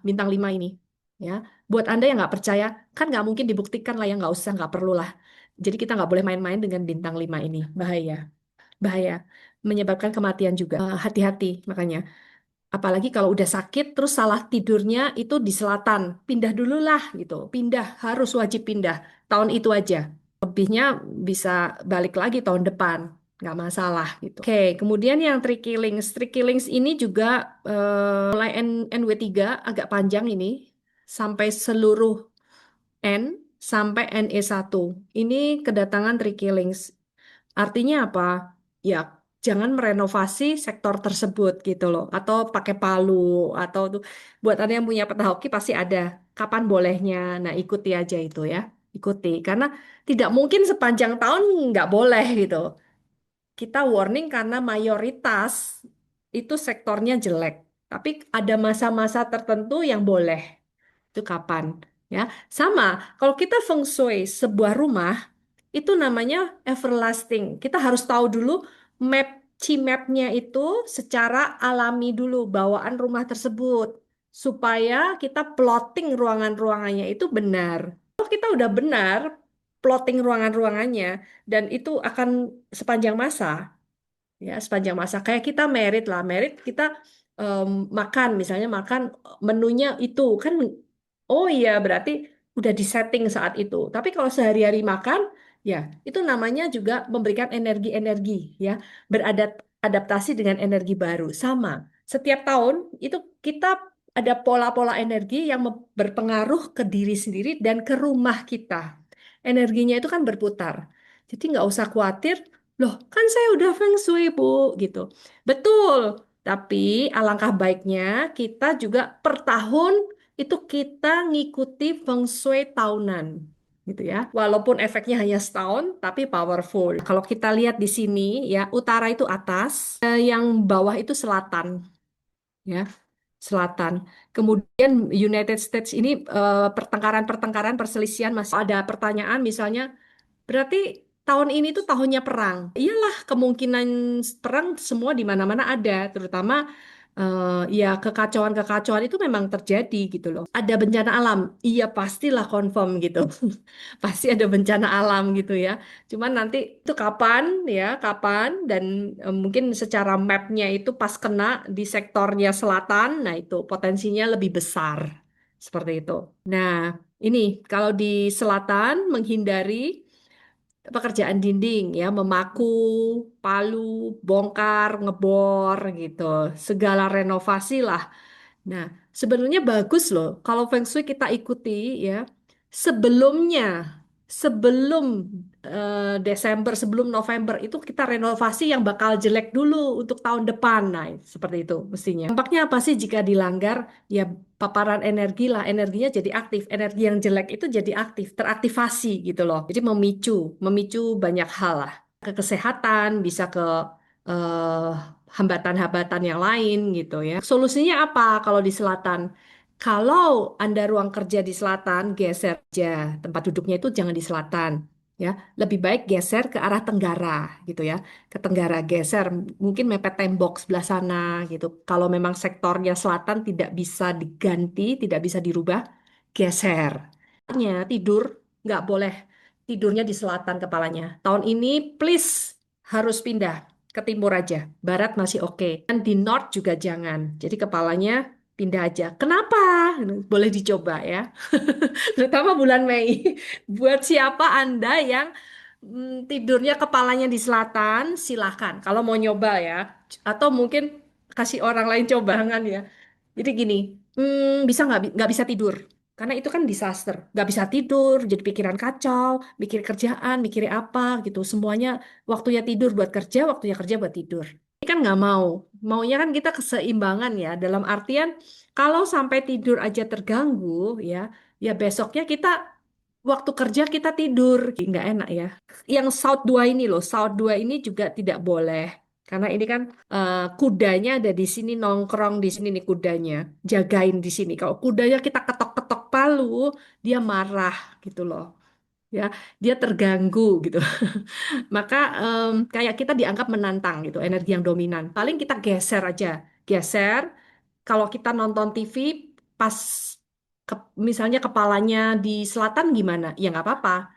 bintang lima ini. Ya, buat Anda yang nggak percaya, kan nggak mungkin dibuktikan lah ya, nggak usah, nggak perlu lah. Jadi kita nggak boleh main-main dengan bintang 5 ini, bahaya, bahaya, menyebabkan kematian juga. Hati-hati makanya. Apalagi kalau udah sakit, terus salah tidurnya itu di selatan, pindah dulu lah gitu, pindah, harus wajib pindah, tahun itu aja. Lebihnya bisa balik lagi tahun depan, nggak masalah gitu. Oke, kemudian yang Tricky Links ini juga mulai NW3 agak panjang ini sampai seluruh N sampai NE1. Ini kedatangan Tricky Links. Artinya apa? Ya, jangan merenovasi sektor tersebut gitu loh. Atau pakai palu, atau tuh buat Anda yang punya peta hoki pasti ada. Kapan bolehnya? Nah, ikuti aja itu ya. Ikuti. Karena tidak mungkin sepanjang tahun nggak boleh gitu. Kita warning karena mayoritas itu sektornya jelek. Tapi ada masa-masa tertentu yang boleh. Itu kapan? Ya, sama. Kalau kita feng shui sebuah rumah, itu namanya everlasting. Kita harus tahu dulu map, mapnya itu secara alami dulu, bawaan rumah tersebut. supaya kita plotting ruangan-ruangannya itu benar. Kalau kita udah benar plotting ruangan-ruangannya dan itu akan sepanjang masa, ya sepanjang masa kayak kita merit lah, merit kita em, makan misalnya makan menunya itu kan, oh iya berarti udah disetting saat itu. Tapi kalau sehari-hari makan, ya itu namanya juga memberikan energi-energi, ya beradaptasi dengan energi baru. Sama setiap tahun itu kita ada pola-pola energi yang berpengaruh ke diri sendiri dan ke rumah kita. Energinya itu kan berputar. Jadi nggak usah khawatir. Loh, kan saya udah feng shui, Bu, gitu. Betul, tapi alangkah baiknya kita juga per tahun itu kita ngikuti feng shui tahunan, gitu ya. Walaupun efeknya hanya setahun, tapi powerful. Kalau kita lihat di sini, ya, utara itu atas, yang bawah itu selatan, ya, selatan. Kemudian United States ini pertengkaran-pertengkaran, perselisihan masih ada pertanyaan, misalnya berarti tahun ini tuh tahunnya perang. Iyalah, kemungkinan perang semua di mana-mana ada, terutama ya kekacauan-kekacauan itu memang terjadi gitu loh. Ada bencana alam, iya pastilah confirm gitu. Pasti ada bencana alam gitu ya. Cuman nanti itu kapan ya, kapan dan mungkin secara mapnya itu pas kena di sektornya selatan, nah itu potensinya lebih besar. Seperti itu. Nah, ini kalau di selatan menghindari pekerjaan dinding ya, memaku, palu, bongkar, ngebor gitu. Segala renovasi lah. Nah, sebenarnya bagus loh kalau Feng Shui kita ikuti ya. Sebelumnya, sebelum Desember, sebelum November itu kita renovasi yang bakal jelek dulu untuk tahun depan. Nah, seperti itu mestinya. Dampaknya apa sih jika dilanggar? Ya paparan energi lah, energinya jadi aktif. Energi yang jelek itu jadi aktif, teraktivasi gitu loh. Jadi memicu banyak hal lah. Ke kesehatan, bisa ke eh, hambatan-hambatan yang lain gitu ya. Solusinya apa kalau di selatan? Kalau Anda ruang kerja di selatan, geser aja. Tempat duduknya itu jangan di selatan. Ya, lebih baik geser ke arah tenggara gitu ya. Ke tenggara geser, mungkin mepet tembok sebelah sana gitu. Kalau memang sektornya selatan tidak bisa diganti, tidak bisa dirubah, geser. Tidur nggak boleh tidurnya di selatan kepalanya. Tahun ini please harus pindah ke timur aja. Barat masih oke. Dan di north juga jangan. Jadi kepalanya pindah aja. Kenapa? Boleh dicoba ya. Terutama bulan Mei. Buat siapa Anda yang tidurnya kepalanya di selatan, silahkan. Kalau mau nyoba ya. Atau mungkin kasih orang lain coba jangan ya. Jadi gini, bisa nggak bisa tidur? Karena itu kan disaster. Nggak bisa tidur, jadi pikiran kacau, mikir kerjaan, mikir apa gitu. Semuanya waktunya tidur buat kerja, waktunya kerja buat tidur. Ini kan nggak mau. Maunya kan kita keseimbangan ya. Dalam artian kalau sampai tidur aja terganggu ya, ya besoknya kita waktu kerja kita tidur. Nggak enak ya. Yang South 2 ini loh, South 2 ini juga tidak boleh. Karena ini kan kudanya ada di sini, nongkrong di sini nih kudanya, jagain di sini. Kalau kudanya kita ketok-ketok palu, dia marah gitu loh, ya, dia terganggu gitu. Maka kayak kita dianggap menantang gitu, energi yang dominan. Paling kita geser aja, geser. Kalau kita nonton TV pas misalnya kepalanya di selatan gimana? Ya nggak apa-apa.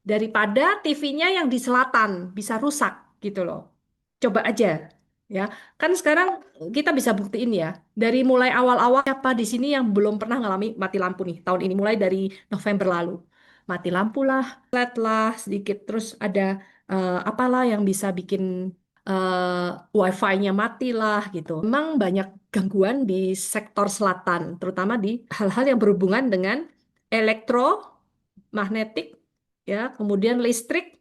Daripada TV-nya yang di selatan bisa rusak gitu loh. Coba aja ya. Kan sekarang kita bisa buktiin ya. Dari mulai awal-awal siapa di sini yang belum pernah ngalami mati lampu nih tahun ini mulai dari November lalu. Mati lampu lah, LED lah sedikit terus ada apalah yang bisa bikin wifi-nya mati lah gitu. Memang banyak gangguan di sektor selatan, terutama di hal-hal yang berhubungan dengan elektromagnetik ya, kemudian listrik.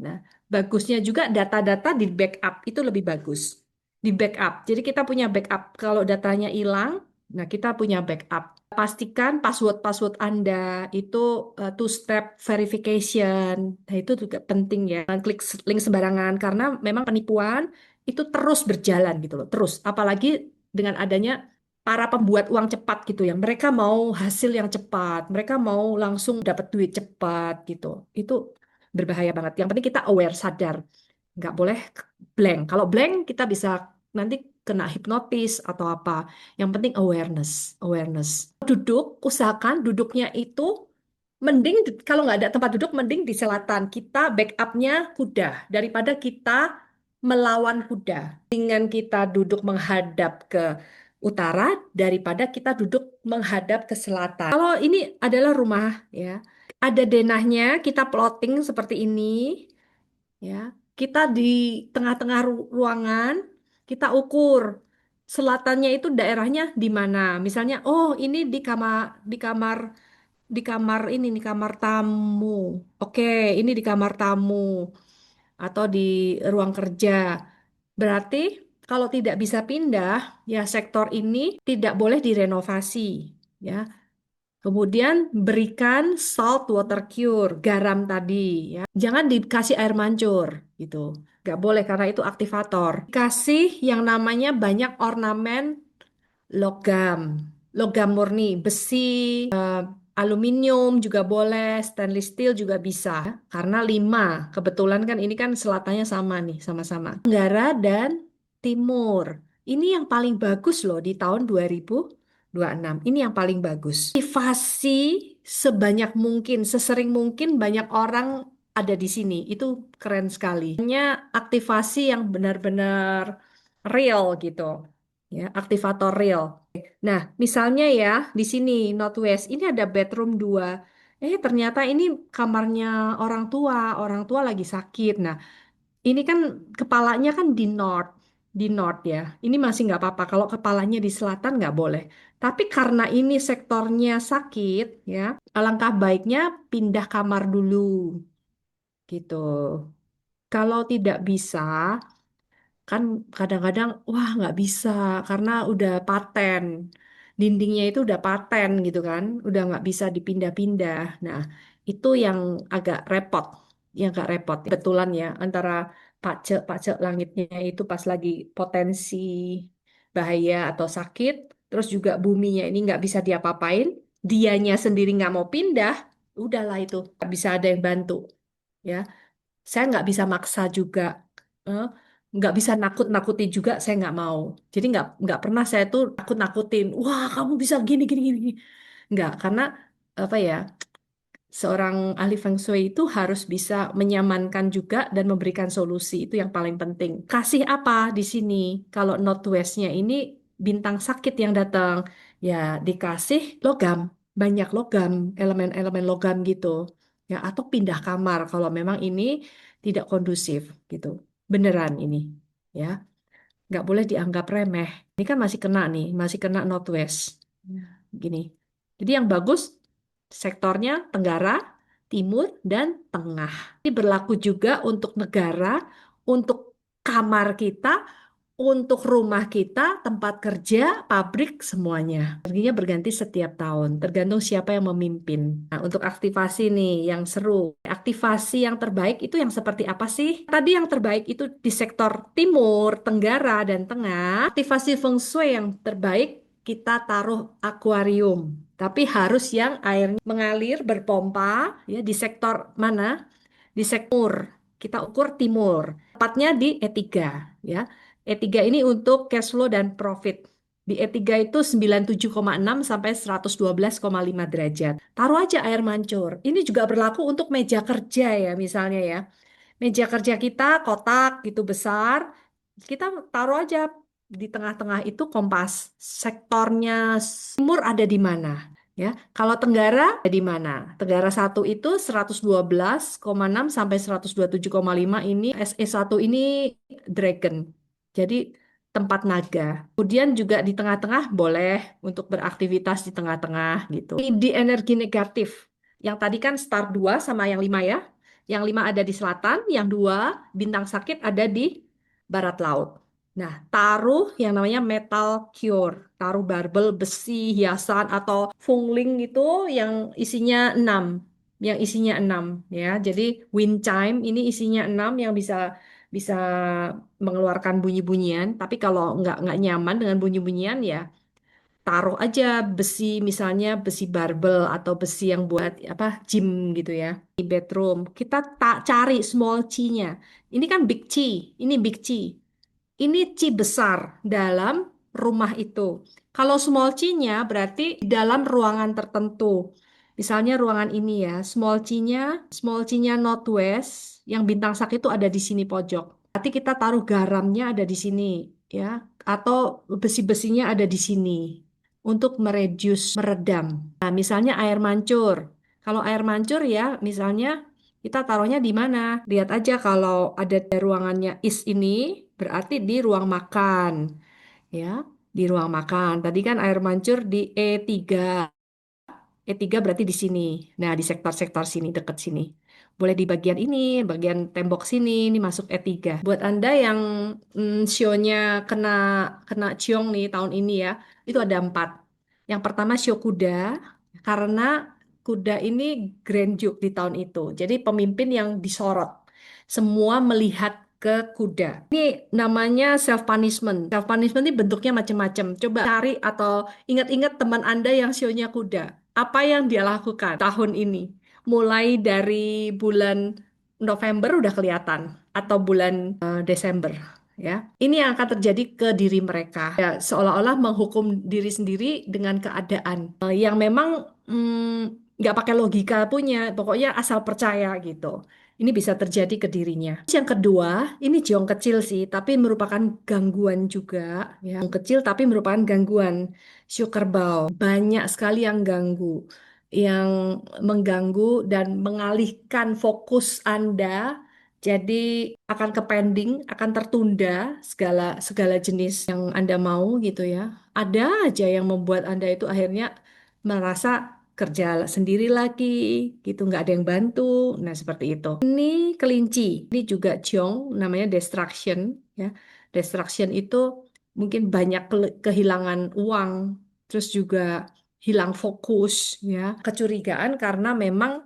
Nah, bagusnya juga data-data di backup itu lebih bagus. Di backup. Jadi kita punya backup. Kalau datanya hilang, nah kita punya backup. Pastikan password-password Anda itu two-step verification. Nah, itu juga penting ya. Jangan klik link sembarangan karena memang penipuan itu terus berjalan gitu loh. Terus, apalagi dengan adanya para pembuat uang cepat gitu ya. Mereka mau hasil yang cepat, mereka mau langsung dapat duit cepat gitu. Itu berbahaya banget. Yang penting kita aware, sadar. Nggak boleh blank. Kalau blank kita bisa nanti kena hipnotis atau apa. Yang penting awareness, awareness. Duduk, usahakan duduknya itu mending kalau nggak ada tempat duduk, mending di selatan. Kita backupnya kuda daripada kita melawan kuda. Dengan kita duduk menghadap ke utara daripada kita duduk menghadap ke selatan. Kalau ini adalah rumah ya, ada denahnya, kita plotting seperti ini ya. Kita di tengah-tengah ruangan, kita ukur selatannya itu daerahnya di mana. Misalnya, oh ini di kamar ini di kamar tamu. Oke, ini di kamar tamu atau di ruang kerja. Berarti kalau tidak bisa pindah, ya sektor ini tidak boleh direnovasi, ya. Kemudian berikan salt water cure, garam tadi, ya. Jangan dikasih air mancur, gitu. Nggak boleh karena itu aktivator. Kasih yang namanya banyak ornamen logam, logam murni, besi, aluminium juga boleh, stainless steel juga bisa. Karena 5, kebetulan kan ini kan selatannya sama nih, sama-sama. Tenggara dan Timur. Ini yang paling bagus loh di tahun 2026. Ini yang paling bagus. Aktivasi sebanyak mungkin, sesering mungkin banyak orang ada di sini. Itu keren sekali. Hanya aktivasi yang benar-benar real gitu. Ya, aktivator real. Nah, misalnya ya di sini Northwest ini ada bedroom 2. Ternyata ini kamarnya orang tua. Orang tua lagi sakit. Nah, ini kan kepalanya kan di north ya. Ini masih nggak apa-apa. Kalau kepalanya di selatan nggak boleh. Tapi karena ini sektornya sakit ya, alangkah baiknya pindah kamar dulu gitu. Kalau tidak bisa, kan kadang-kadang wah nggak bisa karena udah paten. Dindingnya itu udah paten gitu kan, udah nggak bisa dipindah-pindah. Nah, itu yang agak repot. Kebetulan ya antara pacek langitnya itu pas lagi potensi bahaya atau sakit, terus juga buminya ini nggak bisa diapa-apain, dianya sendiri nggak mau pindah, udahlah itu nggak bisa ada yang bantu ya. Saya nggak bisa maksa juga. Eh, nggak bisa nakut-nakutin juga, saya nggak mau. Jadi nggak pernah saya tuh nakut-nakutin. Wah, kamu bisa gini, gini, gini. Nggak, karena apa ya, seorang ahli Feng Shui itu harus bisa menyamankan juga dan memberikan solusi. Itu yang paling penting. Kasih apa di sini? Kalau Northwest-nya ini bintang sakit yang datang, ya dikasih logam. Banyak logam, elemen-elemen logam gitu. Ya, atau pindah kamar kalau memang ini tidak kondusif gitu. Beneran ini. Ya, nggak boleh dianggap remeh. Ini kan masih kena nih, masih kena Northwest. Ya, gini. Jadi yang bagus sektornya Tenggara, Timur, dan Tengah. Ini berlaku juga untuk negara, untuk kamar kita, untuk rumah kita, tempat kerja, pabrik, semuanya. Energinya berganti setiap tahun, tergantung siapa yang memimpin. Nah, untuk aktivasi nih yang seru. Aktivasi yang terbaik itu yang seperti apa sih? Tadi yang terbaik itu di sektor timur, tenggara, dan tengah. Aktivasi feng shui yang terbaik kita taruh akuarium. Tapi harus yang airnya mengalir, berpompa, ya di sektor mana? Di sektor kita ukur timur. Tepatnya di E3 ya. E3 ini untuk cash flow dan profit. Di E3 itu 97,6 sampai 112,5 derajat. Taruh aja air mancur. Ini juga berlaku untuk meja kerja ya misalnya ya. Meja kerja kita kotak gitu besar. Kita taruh aja di tengah-tengah itu kompas. Sektornya timur ada di mana? Ya, kalau Tenggara ada di mana? Tenggara satu itu 112,6 sampai 127,5 ini SE1 ini Dragon. Jadi tempat naga. Kemudian juga di tengah-tengah boleh untuk beraktivitas di tengah-tengah gitu. Di energi negatif. Yang tadi kan star 2 sama yang 5 ya. Yang 5 ada di selatan, yang 2 bintang sakit ada di barat laut. Nah, taruh yang namanya metal cure, taruh barbel besi, hiasan atau fungling itu yang isinya 6, yang isinya 6 ya. Jadi wind chime ini isinya 6 yang bisa bisa mengeluarkan bunyi-bunyian, tapi kalau nggak nyaman dengan bunyi-bunyian ya taruh aja besi misalnya besi barbel atau besi yang buat apa gym gitu ya di bedroom. Kita tak cari small chi-nya. Ini kan big chi, ini big chi. Ini chi besar dalam rumah itu. Kalau small chi-nya berarti di dalam ruangan tertentu. Misalnya ruangan ini ya, small chi-nya northwest, yang bintang sak itu ada di sini pojok. Berarti kita taruh garamnya ada di sini ya, atau besi-besinya ada di sini untuk meredam. Nah, misalnya air mancur. Kalau air mancur ya, misalnya kita taruhnya di mana? Lihat aja kalau ada ruangannya is ini, berarti di ruang makan, ya. Di ruang makan. Tadi kan air mancur di E3. E3 berarti di sini. Nah, di sektor-sektor sini, dekat sini. Boleh di bagian ini, bagian tembok sini, ini masuk E3. Buat Anda yang sionya kena kena ciong nih tahun ini ya, itu ada 4. Yang pertama sio kuda, karena kuda ini Grand Duke di tahun itu. Jadi pemimpin yang disorot. Semua melihat ke kuda. Ini namanya self punishment. Self punishment ini bentuknya macam-macam. Coba cari atau ingat-ingat teman Anda yang sionya kuda. Apa yang dia lakukan tahun ini? Mulai dari bulan November udah kelihatan atau bulan Desember ya. Ini yang akan terjadi ke diri mereka. Ya, seolah-olah menghukum diri sendiri dengan keadaan yang memang nggak pakai logika punya, pokoknya asal percaya gitu. Ini bisa terjadi ke dirinya. Yang kedua, ini jong kecil sih, tapi merupakan gangguan juga. Ya. Jong kecil tapi merupakan gangguan. Sio kerbau. Banyak sekali yang mengganggu dan mengalihkan fokus Anda. Jadi akan ke pending, akan tertunda segala segala jenis yang Anda mau gitu ya. Ada aja yang membuat Anda itu akhirnya merasa kerja sendiri lagi gitu, nggak ada yang bantu. Nah, seperti itu. Ini kelinci, ini juga jong, namanya distraction ya. Distraction itu mungkin banyak kehilangan uang, terus juga hilang fokus ya. Kecurigaan karena memang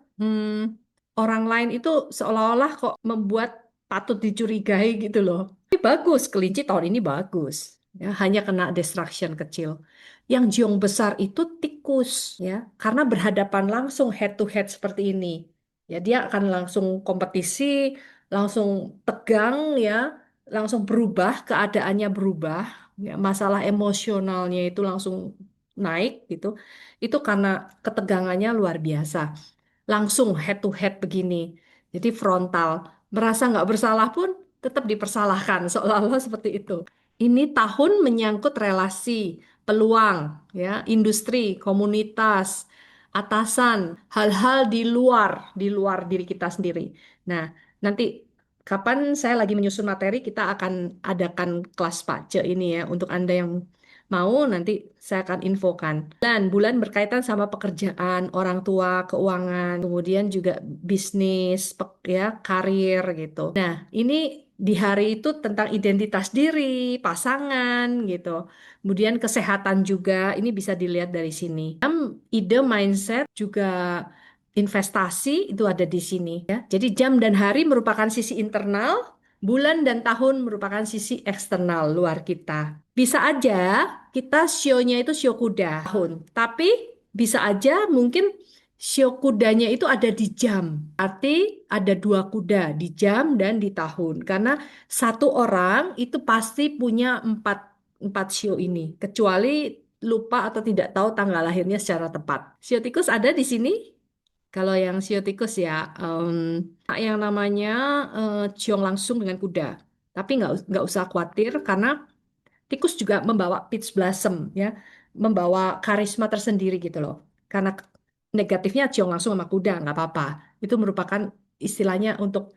orang lain itu seolah-olah kok membuat patut dicurigai gitu loh. Tapi bagus, kelinci tahun ini bagus. Ya, hanya kena distraction kecil. Yang jiong besar itu tikus ya, karena berhadapan langsung head to head seperti ini. Ya, dia akan langsung kompetisi, langsung tegang ya, langsung berubah, keadaannya berubah, ya, masalah emosionalnya itu langsung naik gitu. Itu karena ketegangannya luar biasa. Langsung head to head begini. Jadi frontal. Merasa nggak bersalah pun tetap dipersalahkan, seolah-olah seperti itu. Ini tahun menyangkut relasi, peluang, ya, industri, komunitas, atasan, hal-hal di luar diri kita sendiri. Nah, nanti kapan saya lagi menyusun materi, kita akan adakan kelas PACE ini ya, untuk Anda yang mau nanti saya akan infokan. Dan bulan berkaitan sama pekerjaan, orang tua, keuangan, kemudian juga bisnis, ya, karir gitu. Nah, ini di hari itu tentang identitas diri, pasangan gitu. Kemudian kesehatan juga, ini bisa dilihat dari sini. Ide mindset juga investasi itu ada di sini ya. Jadi jam dan hari merupakan sisi internal, bulan dan tahun merupakan sisi eksternal luar kita. Bisa aja kita sionya itu sio kuda tahun, tapi bisa aja mungkin sio kudanya itu ada di jam. Arti ada 2 kuda di jam dan di tahun. Karena satu orang itu pasti punya empat sio ini. Kecuali lupa atau tidak tahu tanggal lahirnya secara tepat. Sio tikus ada di sini. Kalau yang sio tikus ya, yang namanya ciong langsung dengan kuda. Tapi nggak usah khawatir karena tikus juga membawa peach blossom ya, membawa karisma tersendiri gitu loh. Karena negatifnya ciong langsung sama kuda nggak apa-apa. Itu merupakan istilahnya untuk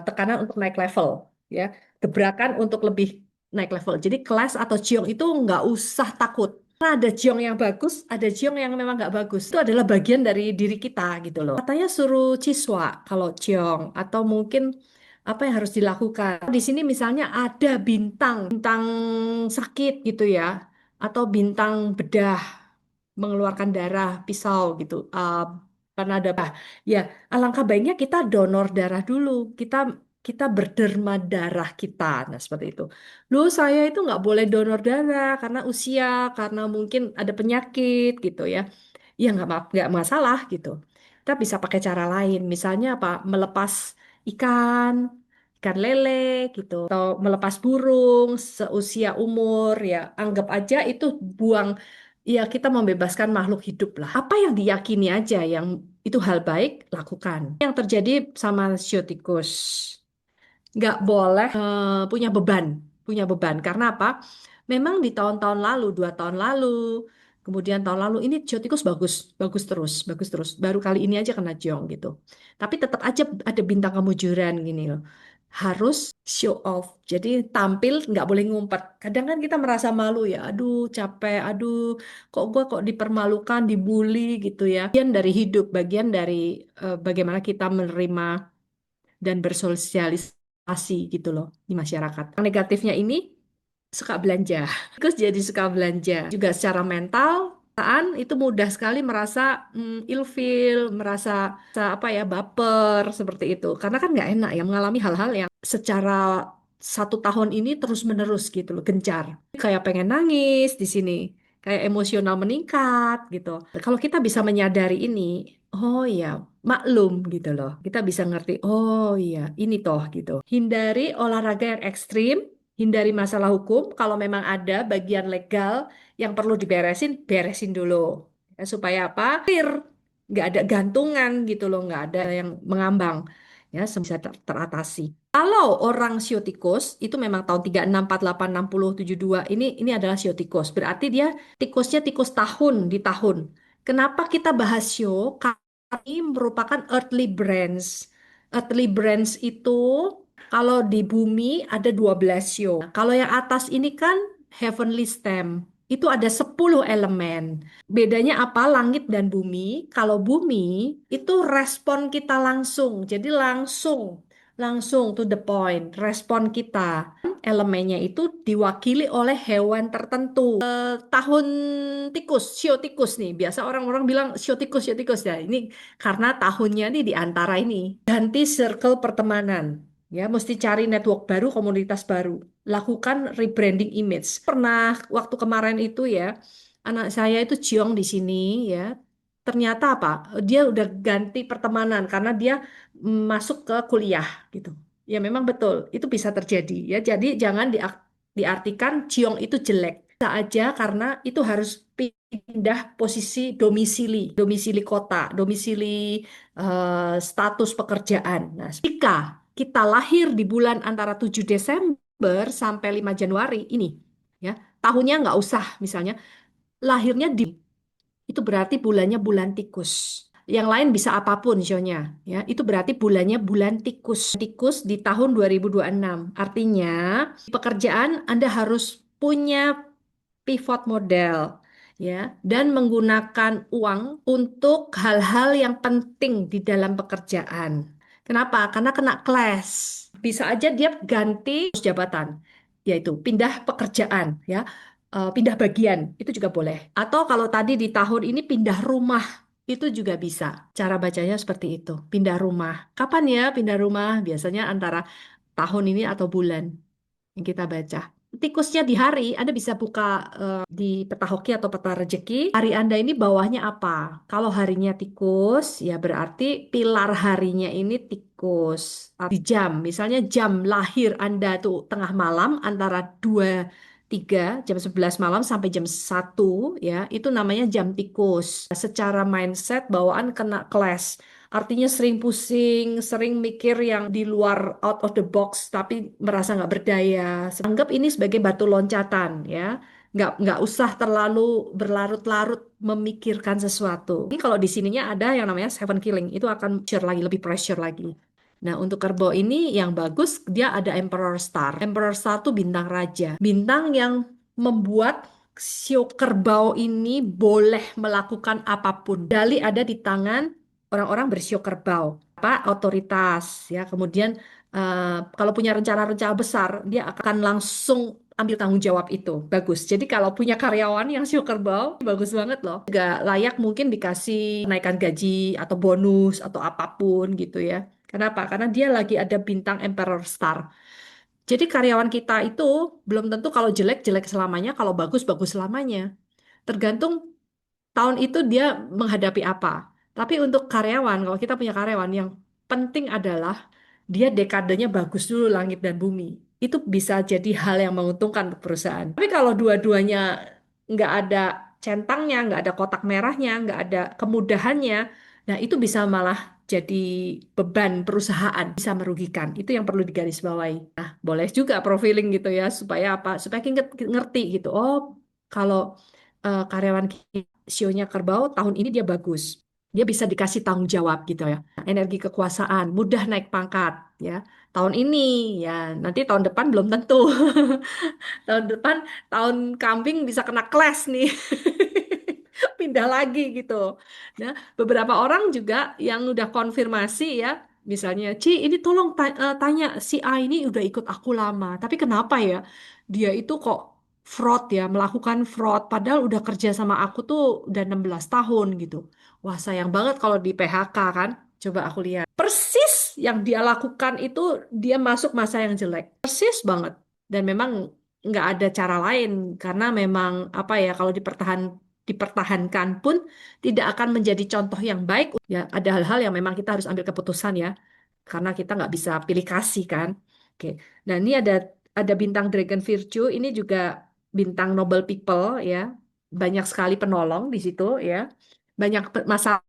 tekanan untuk naik level ya, gebrakan untuk lebih naik level. Jadi kelas atau ciong itu nggak usah takut. Karena ada ciong yang bagus, ada ciong yang memang nggak bagus. Itu adalah bagian dari diri kita gitu loh. Katanya suruh ciswa kalau ciong atau mungkin apa yang harus dilakukan. Di sini misalnya ada bintang sakit gitu ya, atau bintang bedah mengeluarkan darah, pisau gitu. Karena ada ya, alangkah baiknya kita donor darah dulu. Kita berderma darah kita. Nah, seperti itu. Loh, saya itu nggak boleh donor darah karena usia, karena mungkin ada penyakit gitu ya. Ya nggak masalah gitu. Kita bisa pakai cara lain. Misalnya apa? Melepas ikan, ikan lele gitu, atau melepas burung seusia umur ya, anggap aja itu buang, ya kita membebaskan makhluk hidup lah. Apa yang diyakini aja yang itu hal baik, lakukan. Yang terjadi sama shio tikus, nggak boleh punya beban, punya beban. Karena apa? Memang di tahun-tahun lalu, 2 tahun lalu, kemudian tahun lalu ini Jotikus bagus, bagus terus, bagus terus. Baru kali ini aja kena jong gitu. Tapi tetap aja ada bintang kemujuran gini loh. Harus show off. Jadi tampil nggak boleh ngumpet. Kadang kan kita merasa malu ya. Aduh capek. Aduh kok gue kok dipermalukan, dibully gitu ya. Bagian dari hidup, bagian dari bagaimana kita menerima dan bersosialisasi gitu loh di masyarakat. Yang negatifnya ini suka belanja. Terus jadi suka belanja. Juga secara mental, itu mudah sekali merasa ilfeel, apa ya, baper seperti itu. Karena kan nggak enak ya mengalami hal-hal yang secara 1 tahun ini terus-menerus gitu loh, gencar. Kayak pengen nangis di sini, kayak emosional meningkat gitu. Kalau kita bisa menyadari ini, oh ya, maklum gitu loh. Kita bisa ngerti, oh iya, ini toh gitu. Hindari olahraga yang ekstrim, hindari masalah hukum. Kalau memang ada bagian legal yang perlu diberesin, beresin dulu. Ya, supaya apa? Clear. Nggak ada gantungan gitu loh, nggak ada yang mengambang. Ya, bisa teratasi. Kalau orang siotikus itu memang tahun 36, 48, 60, 72 ini adalah siotikus. Berarti dia tikusnya tikus tahun di tahun. Kenapa kita bahas sio? Karena ini merupakan earthly branch. Earthly branch itu kalau di bumi ada 12 sio. Kalau yang atas ini kan heavenly stem. Itu ada 10 elemen. Bedanya apa? Langit dan bumi. Kalau bumi itu respon kita langsung. Jadi langsung to the point. Respon kita. Elemennya itu diwakili oleh hewan tertentu. Tahun tikus, sio tikus nih. Biasa orang-orang bilang sio tikus ya. Ini karena tahunnya nih di antara ini. Ganti circle pertemanan. Ya, mesti cari network baru, komunitas baru. Lakukan rebranding image. Pernah waktu kemarin itu ya, anak saya itu Jiong di sini ya. Ternyata apa? Dia udah ganti pertemanan karena dia masuk ke kuliah gitu. Ya memang betul, itu bisa terjadi ya. Jadi jangan diartikan Jiong itu jelek. Bisa aja karena itu harus pindah posisi domisili, domisili kota, domisili status pekerjaan. Nah, jika kita lahir di bulan antara 7 Desember sampai 5 Januari ini, ya, tahunnya nggak usah misalnya lahirnya di itu berarti bulannya bulan tikus. Yang lain bisa apapun zionya, ya. Itu berarti bulannya bulan tikus. Tikus di tahun 2026. Artinya, pekerjaan Anda harus punya pivot model, ya, dan menggunakan uang untuk hal-hal yang penting di dalam pekerjaan. Kenapa? Karena kena clash. Bisa aja dia ganti jabatan, yaitu pindah pekerjaan, ya, pindah bagian, itu juga boleh. Atau kalau tadi di tahun ini pindah rumah, itu juga bisa. Cara bacanya seperti itu, pindah rumah. Kapan ya pindah rumah? Biasanya antara tahun ini atau bulan yang kita baca. Tikusnya di hari, Anda bisa buka di peta hoki atau peta rezeki. Hari Anda ini bawahnya apa? Kalau harinya tikus, ya berarti pilar harinya ini tikus. Di jam, misalnya jam lahir Anda tuh tengah malam antara 2, 3, jam 11 malam sampai jam 1, ya, itu namanya jam tikus. Secara mindset bawaan kena clash. Artinya sering pusing, sering mikir yang di luar out of the box, tapi merasa nggak berdaya. Anggap ini sebagai batu loncatan, ya. Nggak usah terlalu berlarut-larut memikirkan sesuatu. Ini kalau di sininya ada yang namanya seven killing, itu akan pressure lagi, lebih pressure lagi. Nah, untuk kerbau ini yang bagus, dia ada Emperor Star. Emperor Star itu bintang raja. Bintang yang membuat sio kerbau ini boleh melakukan apapun. Dali ada di tangan orang-orang bersio kerbau. Apa? Otoritas. Ya, kemudian kalau punya rencana-rencana besar, dia akan langsung ambil tanggung jawab itu. Bagus. Jadi kalau punya karyawan yang sio kerbau, bagus banget loh. Juga layak mungkin dikasih naikkan gaji atau bonus atau apapun gitu ya. Kenapa? Karena dia lagi ada bintang Emperor Star. Jadi karyawan kita itu belum tentu kalau jelek jelek selamanya, kalau bagus bagus selamanya. Tergantung tahun itu dia menghadapi apa. Tapi untuk karyawan, kalau kita punya karyawan yang penting adalah dia dekadenya bagus dulu langit dan bumi. Itu bisa jadi hal yang menguntungkan untuk perusahaan. Tapi kalau dua-duanya nggak ada centangnya, nggak ada kotak merahnya, nggak ada kemudahannya, nah itu bisa malah jadi beban perusahaan, bisa merugikan. Itu yang perlu digarisbawahi. Nah, boleh juga profiling gitu ya, supaya apa? Supaya kita ngerti gitu. Oh, kalau karyawan sionya Kerbau tahun ini dia bagus. Dia bisa dikasih tanggung jawab gitu ya. Energi kekuasaan, mudah naik pangkat ya. Tahun ini ya, nanti tahun depan belum tentu. Tahun depan tahun kambing bisa kena clash nih. Pindah lagi gitu. Nah, beberapa orang juga yang udah konfirmasi ya, misalnya, Ci, ini tolong tanya si A ini udah ikut aku lama, tapi kenapa ya dia itu kok fraud ya, melakukan fraud, padahal udah kerja sama aku tuh udah 16 tahun gitu. Wah, sayang banget kalau di PHK kan. Coba aku lihat. Persis yang dia lakukan itu dia masuk masa yang jelek. Persis banget. Dan memang nggak ada cara lain karena memang apa ya kalau dipertahankan pun tidak akan menjadi contoh yang baik. Ya, ada hal-hal yang memang kita harus ambil keputusan ya, karena kita nggak bisa pilih kasih kan. Oke, nah ini ada bintang Dragon Virtue, ini juga bintang Noble People ya, banyak sekali penolong di situ ya, banyak masalah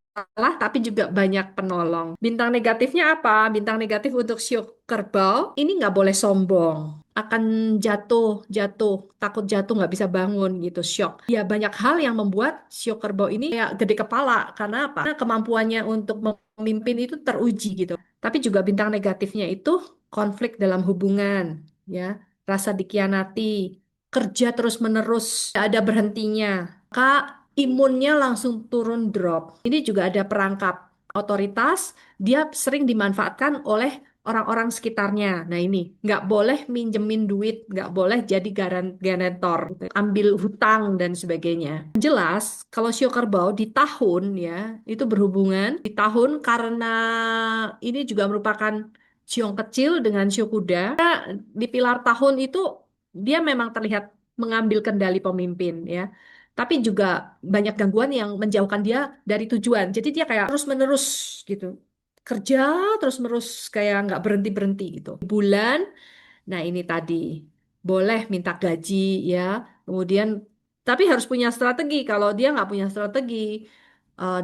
tapi juga banyak penolong. Bintang negatifnya apa? Bintang negatif untuk Shio Kerbau ini nggak boleh sombong, akan jatuh, jatuh, takut jatuh nggak bisa bangun gitu, shock. Ya banyak hal yang membuat Shio Kerbau ini kayak gede kepala. Karena apa? Karena kemampuannya untuk memimpin itu teruji gitu. Tapi juga bintang negatifnya itu konflik dalam hubungan, ya, rasa dikhianati, kerja terus-menerus, tidak ada berhentinya. Kak, imunnya langsung turun drop. Ini juga ada perangkap otoritas, dia sering dimanfaatkan oleh orang-orang sekitarnya. Nah ini, nggak boleh minjemin duit, nggak boleh jadi garantor, ambil hutang dan sebagainya. Jelas, kalau Sio Kerbau di tahun ya, itu berhubungan di tahun karena ini juga merupakan siung kecil dengan sio kuda. Di pilar tahun itu dia memang terlihat mengambil kendali pemimpin ya. Tapi juga banyak gangguan yang menjauhkan dia dari tujuan. Jadi dia kayak terus-menerus gitu. Kerja terus-menerus kayak nggak berhenti-berhenti gitu. Bulan, nah ini tadi boleh minta gaji ya. Kemudian tapi harus punya strategi. Kalau dia nggak punya strategi,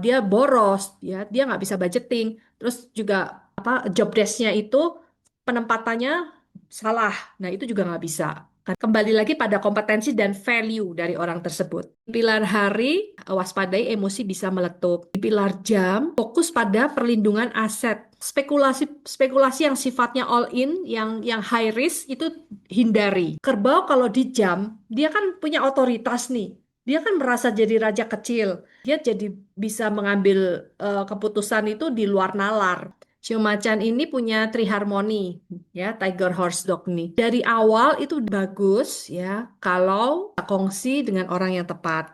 dia boros ya. Dia nggak bisa budgeting. Terus juga apa job desk-nya itu penempatannya salah. Nah itu juga nggak bisa. Kembali lagi pada kompetensi dan value dari orang tersebut. Pilar hari, waspadai emosi bisa meletup. Di pilar jam, fokus pada perlindungan aset. Spekulasi spekulasi yang sifatnya all in, yang high risk itu hindari. Kerbau kalau di jam, dia kan punya otoritas nih. Dia kan merasa jadi raja kecil. Dia jadi bisa mengambil keputusan itu di luar nalar. Shio Macan ini punya triharmoni ya, Tiger Horse Dog nih. Dari awal itu bagus ya kalau kongsi dengan orang yang tepat.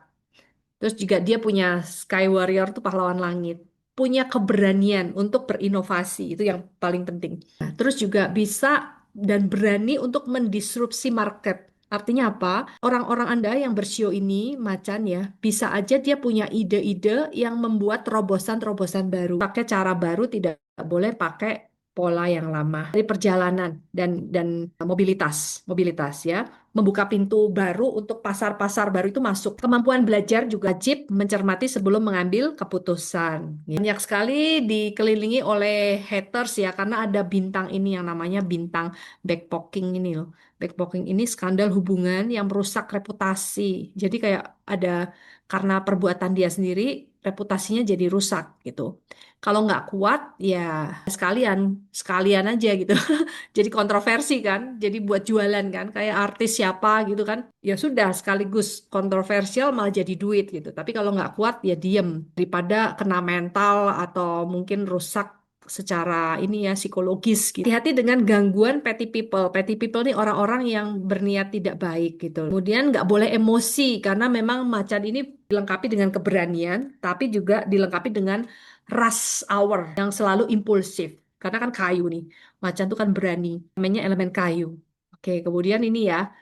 Terus juga dia punya Sky Warrior tuh pahlawan langit. Punya keberanian untuk berinovasi, itu yang paling penting. Nah, terus juga bisa dan berani untuk mendisrupsi market. Artinya apa? Orang-orang Anda yang bersio ini, macan ya, bisa aja dia punya ide-ide yang membuat terobosan-terobosan baru. Pakai cara baru, tidak boleh pakai pola yang lama. Dari perjalanan dan mobilitas, mobilitas ya, membuka pintu baru untuk pasar-pasar baru itu masuk. Kemampuan belajar juga wajib mencermati sebelum mengambil keputusan. Banyak sekali dikelilingi oleh haters ya, karena ada bintang ini yang namanya bintang backpocking ini loh. Backpocking ini skandal hubungan yang merusak reputasi. Jadi kayak ada karena perbuatan dia sendiri, reputasinya jadi rusak gitu. Kalau nggak kuat, ya sekalian, sekalian aja gitu. Jadi kontroversi kan, jadi buat jualan kan, kayak artis siapa gitu kan, ya sudah sekaligus kontroversial malah jadi duit gitu. Tapi kalau nggak kuat ya diem, daripada kena mental atau mungkin rusak secara ini ya psikologis gitu. Hati-hati dengan gangguan petty people. Petty people nih orang-orang yang berniat tidak baik gitu. Kemudian nggak boleh emosi karena memang macan ini dilengkapi dengan keberanian, tapi juga dilengkapi dengan rush hour yang selalu impulsif. Karena kan kayu nih. Macan tuh kan berani, namanya elemen kayu. Oke, kemudian ini ya,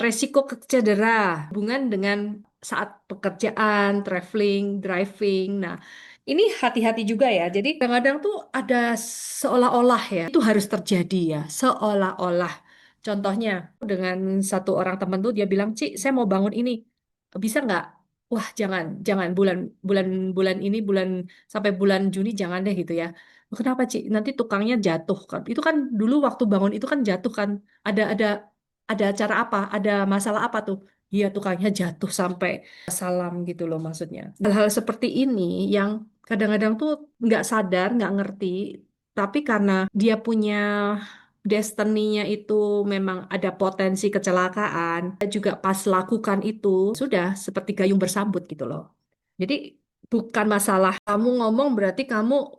resiko cedera, hubungan dengan saat pekerjaan, traveling, driving. Nah, Ini hati-hati juga ya. Jadi kadang-kadang tuh ada seolah-olah ya, itu harus terjadi ya, seolah-olah. Contohnya dengan satu orang temen tuh dia bilang, Ci, saya mau bangun ini, bisa nggak? Wah, jangan, jangan bulan bulan bulan ini bulan sampai bulan Juni jangan deh gitu ya. Kenapa, Ci? Nanti tukangnya jatuh kan? Itu kan dulu waktu bangun itu kan jatuh kan? Ada ada acara apa? Ada masalah apa tuh? Iya, tukangnya jatuh sampai salam gitu loh maksudnya. Hal-hal seperti ini yang kadang-kadang tuh nggak sadar, nggak ngerti, tapi karena dia punya destiny-nya itu memang ada potensi kecelakaan, dia juga pas lakukan itu sudah seperti gayung bersambut gitu loh. Jadi bukan masalah kamu ngomong berarti kamu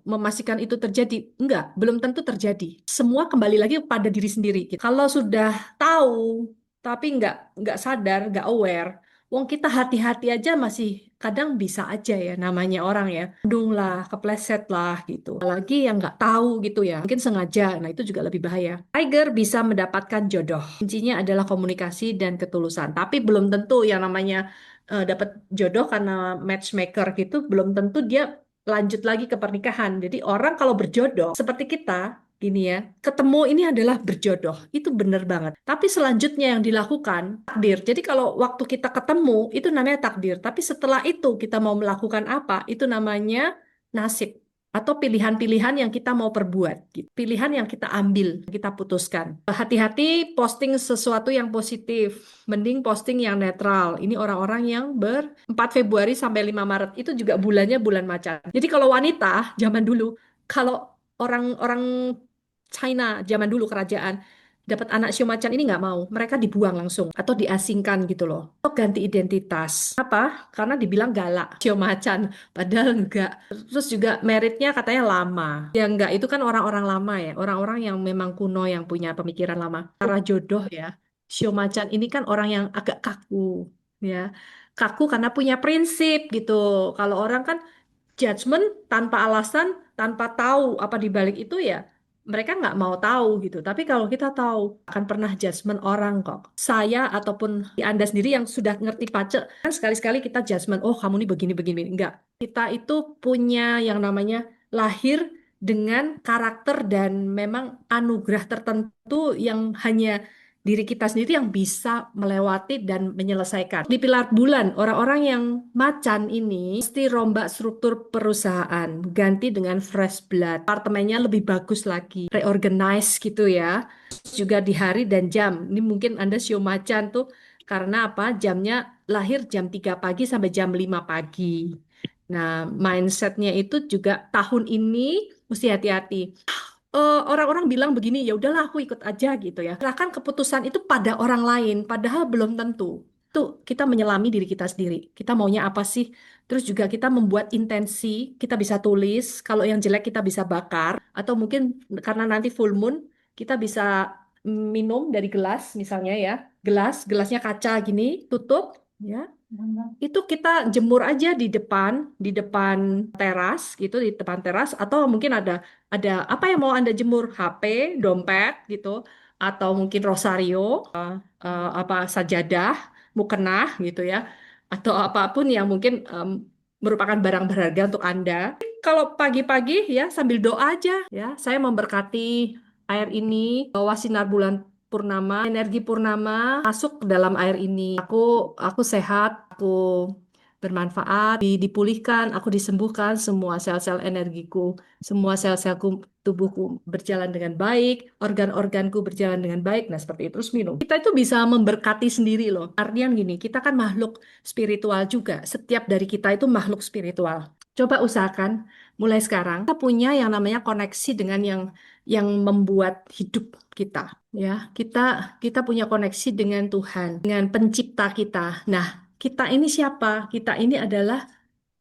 memastikan itu terjadi. Enggak, belum tentu terjadi. Semua kembali lagi pada diri sendiri, gitu. Kalau sudah tahu tapi nggak sadar, nggak aware, wong kita hati-hati aja masih kadang bisa aja ya namanya orang ya. Dung lah, kepleset lah gitu. Apalagi yang nggak tahu gitu ya. Mungkin sengaja. Nah, itu juga lebih bahaya. Tiger bisa mendapatkan jodoh. Kuncinya adalah komunikasi dan ketulusan. Tapi belum tentu yang namanya dapat jodoh karena matchmaker gitu, belum tentu dia lanjut lagi ke pernikahan. Jadi orang kalau berjodoh seperti kita gini ya, ketemu ini adalah berjodoh. Itu benar banget. Tapi selanjutnya yang dilakukan takdir. Jadi kalau waktu kita ketemu itu namanya takdir. Tapi setelah itu kita mau melakukan apa? Itu namanya nasib atau pilihan-pilihan yang kita mau perbuat, gitu. Pilihan yang kita ambil, kita putuskan. Hati-hati posting sesuatu yang positif, mending posting yang netral. Ini orang-orang yang 4 Februari sampai 5 Maret itu juga bulannya bulan macan. Jadi kalau wanita zaman dulu, kalau orang-orang China zaman dulu kerajaan dapat anak shio macan ini nggak mau, mereka dibuang langsung atau diasingkan gitu loh. Atau ganti identitas. Apa? Karena dibilang galak, shio macan. Padahal enggak. Terus juga meritnya katanya lama. Ya enggak, itu kan orang-orang lama ya. Orang-orang yang memang kuno yang punya pemikiran lama. Cara jodoh ya. Shio macan ini kan orang yang agak kaku ya. Kaku karena punya prinsip gitu. Kalau orang kan judgment tanpa alasan, tanpa tahu apa di balik itu ya mereka nggak mau tahu gitu. Tapi kalau kita tahu akan pernah judgment orang kok. Saya ataupun Anda sendiri yang sudah ngerti pace, kan sekali-sekali kita judgment, oh kamu ini begini-begini. Enggak. Kita itu punya yang namanya lahir dengan karakter dan memang anugerah tertentu yang hanya diri kita sendiri yang bisa melewati dan menyelesaikan. Di pilar bulan, orang-orang yang macan ini mesti rombak struktur perusahaan, ganti dengan fresh blood. Apartemennya lebih bagus lagi, reorganize gitu ya. Juga di hari dan jam. Ini mungkin Anda sio macan tuh karena apa? Jamnya lahir jam 3 pagi sampai jam 5 pagi. Nah, mindsetnya itu juga tahun ini mesti hati-hati. Orang-orang bilang begini, ya udahlah aku ikut aja gitu ya. Serahkan keputusan itu pada orang lain, padahal belum tentu. Itu kita menyelami diri kita sendiri. Kita maunya apa sih? Terus juga kita membuat intensi, kita bisa tulis. Kalau yang jelek kita bisa bakar, atau mungkin karena nanti full moon, kita bisa minum dari gelas misalnya ya. Gelasnya kaca gini, tutup ya. Itu kita jemur aja di depan teras gitu, di depan teras atau mungkin ada apa yang mau Anda jemur, HP, dompet gitu atau mungkin rosario, apa sajadah, mukena gitu ya. Atau apapun yang mungkin merupakan barang berharga untuk Anda. Kalau pagi-pagi ya sambil doa aja ya, saya memberkati air ini bahwa sinar bulan purnama, energi purnama masuk ke dalam air ini. Aku sehat, aku bermanfaat, dipulihkan, aku disembuhkan semua sel-sel energiku, semua sel-selku tubuhku berjalan dengan baik, organ-organku berjalan dengan baik. Nah, seperti itu terus minum. Kita itu bisa memberkati sendiri loh. Artian gini, kita kan makhluk spiritual juga. Setiap dari kita itu makhluk spiritual. Coba usahakan mulai sekarang kita punya yang namanya koneksi dengan yang membuat hidup kita ya. Kita punya koneksi dengan Tuhan, dengan pencipta kita. Nah, kita ini siapa? Kita ini adalah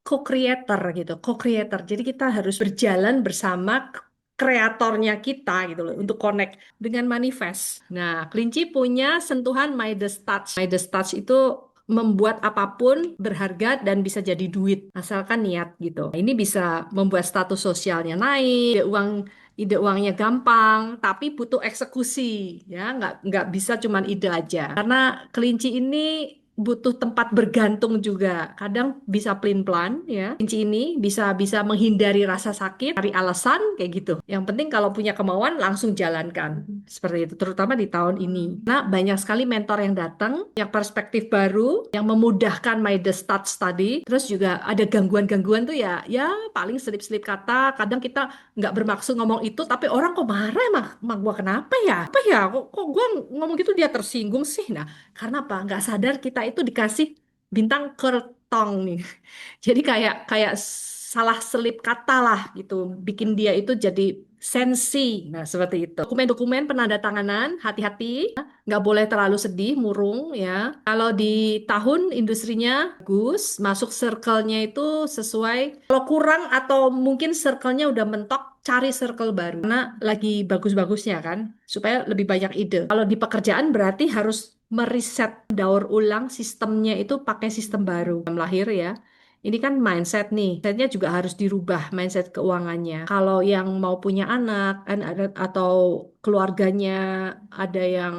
co-creator gitu, co-creator. Jadi kita harus berjalan bersama kreatornya kita gitu loh untuk connect dengan manifest. Nah, kelinci punya sentuhan Midas Touch. Midas Touch itu membuat apapun berharga dan bisa jadi duit asalkan niat gitu. Nah, ini bisa membuat status sosialnya naik, ide uangnya gampang, tapi butuh eksekusi ya, nggak bisa cuman ide aja. Karena kelinci ini butuh tempat bergantung juga. Kadang bisa pelin-pelan ya. Kunci ini bisa bisa menghindari rasa sakit, cari alasan kayak gitu. Yang penting kalau punya kemauan langsung jalankan. Seperti itu, terutama di tahun ini. Nah, banyak sekali mentor yang datang, yang perspektif baru, yang memudahkan my the stats tadi. Terus juga ada gangguan-gangguan tuh ya, ya paling selip-selip kata. Kadang kita nggak bermaksud ngomong itu, tapi orang kok marah emang gua kenapa ya? Apa ya? Kok gua ngomong gitu dia tersinggung sih? Nah, karena apa? Nggak sadar kita itu dikasih bintang kertong nih. Jadi kayak kayak salah selip kata lah gitu, bikin dia itu jadi sensi. Nah, seperti itu. Dokumen-dokumen penandatanganan, hati-hati, nggak boleh terlalu sedih, murung ya. Kalau di tahun industrinya bagus, masuk circle-nya itu sesuai. Kalau kurang atau mungkin circle-nya udah mentok, cari circle baru. Karena lagi bagus-bagusnya kan, supaya lebih banyak ide. Kalau di pekerjaan berarti harus meriset, daur ulang sistemnya itu pakai sistem baru. Lahir ya. Ini kan mindset nih. Mindsetnya juga harus dirubah, mindset keuangannya. Kalau yang mau punya anak, atau keluarganya ada yang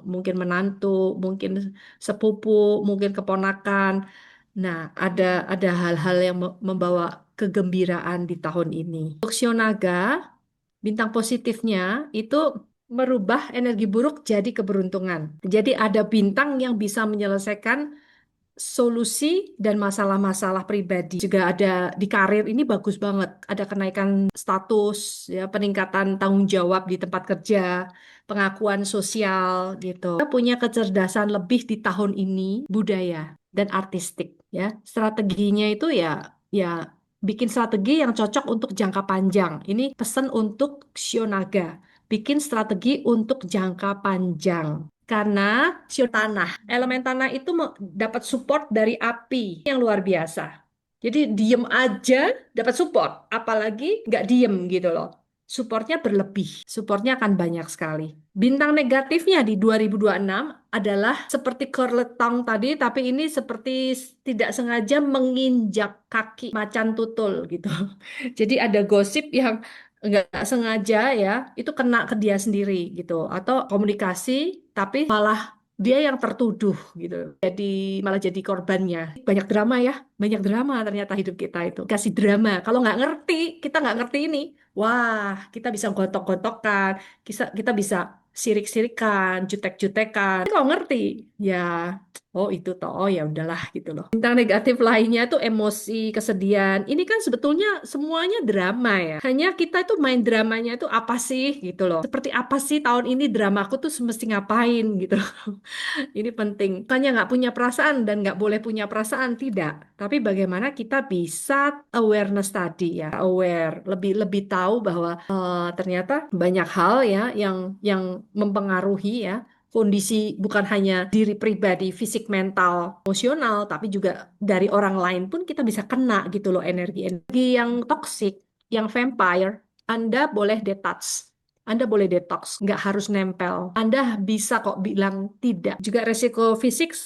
mungkin menantu, mungkin sepupu, mungkin keponakan. Nah, ada hal-hal yang membawa kegembiraan di tahun ini. Untuk Shio Naga, bintang positifnya itu merubah energi buruk jadi keberuntungan. Jadi ada bintang yang bisa menyelesaikan solusi dan masalah-masalah pribadi. Juga ada di karir ini bagus banget. Ada kenaikan status, ya, peningkatan tanggung jawab di tempat kerja, pengakuan sosial gitu. Kita punya kecerdasan lebih di tahun ini, budaya dan artistik ya. Strateginya itu ya bikin strategi yang cocok untuk jangka panjang. Ini pesan untuk Shionaga. Bikin strategi untuk jangka panjang. Karena sio tanah, elemen tanah itu dapat support dari api yang luar biasa. Jadi diem aja dapat support, apalagi nggak diem gitu loh. Supportnya berlebih, supportnya akan banyak sekali. Bintang negatifnya di 2026 adalah seperti kerletang tadi, tapi ini seperti tidak sengaja menginjak kaki macan tutul gitu. Jadi ada gosip yang nggak sengaja ya, itu kena ke dia sendiri gitu. Atau komunikasi, tapi malah dia yang tertuduh gitu. Jadi malah jadi korbannya. Banyak drama ya, banyak drama ternyata hidup kita itu. Kasih drama. Kalau nggak ngerti, kita nggak ngerti ini. Wah, kita bisa gontok-gontokan, kita bisa sirik-sirikan, jutek-jutekan. Tapi kalau ngerti, ya, oh itu toh, oh ya udahlah gitu loh. Bintang negatif lainnya tuh emosi, kesedihan. Ini kan sebetulnya semuanya drama ya. Hanya kita itu main dramanya itu apa sih gitu loh. Seperti apa sih tahun ini dramaku tuh semesti ngapain gitu. Ini penting. Bukannya nggak punya perasaan dan nggak boleh punya perasaan, tidak. Tapi bagaimana kita bisa awareness tadi ya, aware, lebih lebih tahu bahwa ternyata banyak hal ya yang mempengaruhi ya kondisi bukan hanya diri pribadi, fisik, mental, emosional, tapi juga dari orang lain pun kita bisa kena gitu loh energi-energi yang toksik, yang vampire. Anda boleh detach. Anda boleh detox, nggak harus nempel. Anda bisa kok bilang tidak. Juga resiko fisik,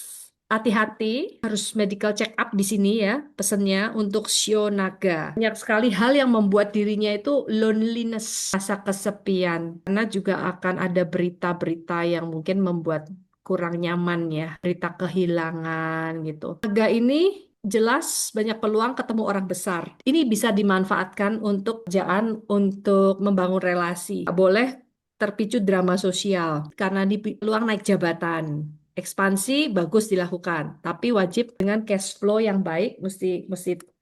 hati-hati, harus medical check up di sini ya, pesennya untuk Shio Naga. Banyak sekali hal yang membuat dirinya itu loneliness, rasa kesepian. Karena juga akan ada berita-berita yang mungkin membuat kurang nyaman ya, berita kehilangan gitu. Naga ini jelas banyak peluang ketemu orang besar. Ini bisa dimanfaatkan untuk kerjaan, untuk membangun relasi. Nggak boleh terpicu drama sosial karena di peluang naik jabatan. Ekspansi bagus dilakukan, tapi wajib dengan cash flow yang baik, mesti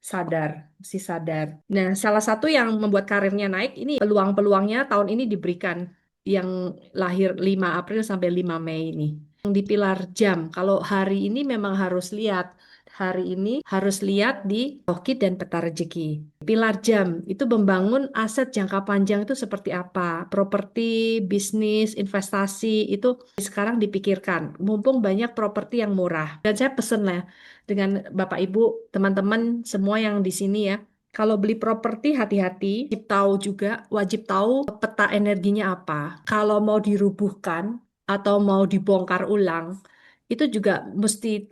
sadar, mesti sadar. Nah, salah satu yang membuat karirnya naik ini peluang-peluangnya tahun ini diberikan yang lahir 5 April sampai 5 Mei ini. Yang di pilar jam, kalau hari ini memang harus lihat. Hari ini harus lihat di hoki dan peta rezeki. Pilar jam itu membangun aset jangka panjang itu seperti apa? Properti, bisnis, investasi itu sekarang dipikirkan. Mumpung banyak properti yang murah. Dan saya pesen lah dengan Bapak Ibu, teman-teman semua yang di sini ya. Kalau beli properti hati-hati, wajib tahu juga, wajib tahu peta energinya apa. Kalau mau dirubuhkan atau mau dibongkar ulang, itu juga mesti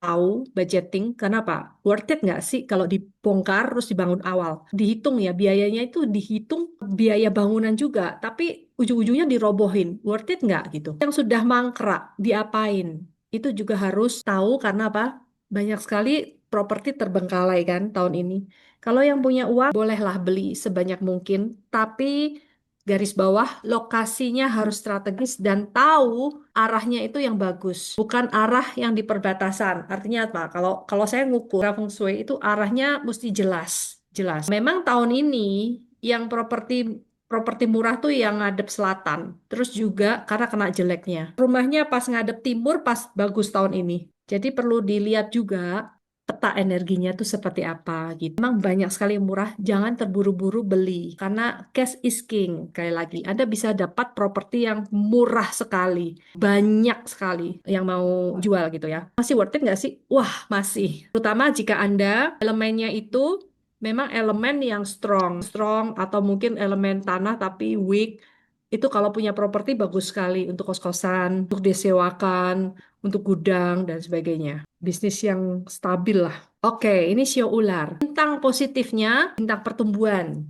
tahu budgeting. Kenapa? Worth it nggak sih kalau dibongkar terus dibangun awal? Dihitung ya, biayanya itu dihitung biaya bangunan juga, tapi ujung-ujungnya dirobohin. Worth it nggak gitu? Yang sudah mangkrak, diapain? itu juga harus tahu karena apa? Banyak sekali properti terbengkalai kan tahun ini. Kalau yang punya uang bolehlah beli sebanyak mungkin, tapi garis bawah lokasinya harus strategis dan tahu arahnya itu yang bagus, bukan arah yang di perbatasan. Artinya apa? Kalau kalau saya ngukur feng shui itu arahnya mesti jelas, jelas. Memang tahun ini yang properti properti murah tuh yang ngadep selatan. Terus juga karena kena jeleknya. Rumahnya pas ngadep timur pas bagus tahun ini. Jadi perlu dilihat juga peta energinya tuh seperti apa gitu. Memang banyak sekali yang murah, jangan terburu-buru beli karena cash is king. Kayak lagi, Anda bisa dapat properti yang murah sekali, banyak sekali yang mau jual gitu ya. Masih worth it nggak sih? Wah, masih. Terutama jika Anda elemennya itu memang elemen yang strong, strong atau mungkin elemen tanah tapi weak. Itu kalau punya properti bagus sekali untuk kos-kosan, untuk disewakan, untuk gudang dan sebagainya. Bisnis yang stabil lah. Oke, ini sio ular. Bintang positifnya, bintang pertumbuhan,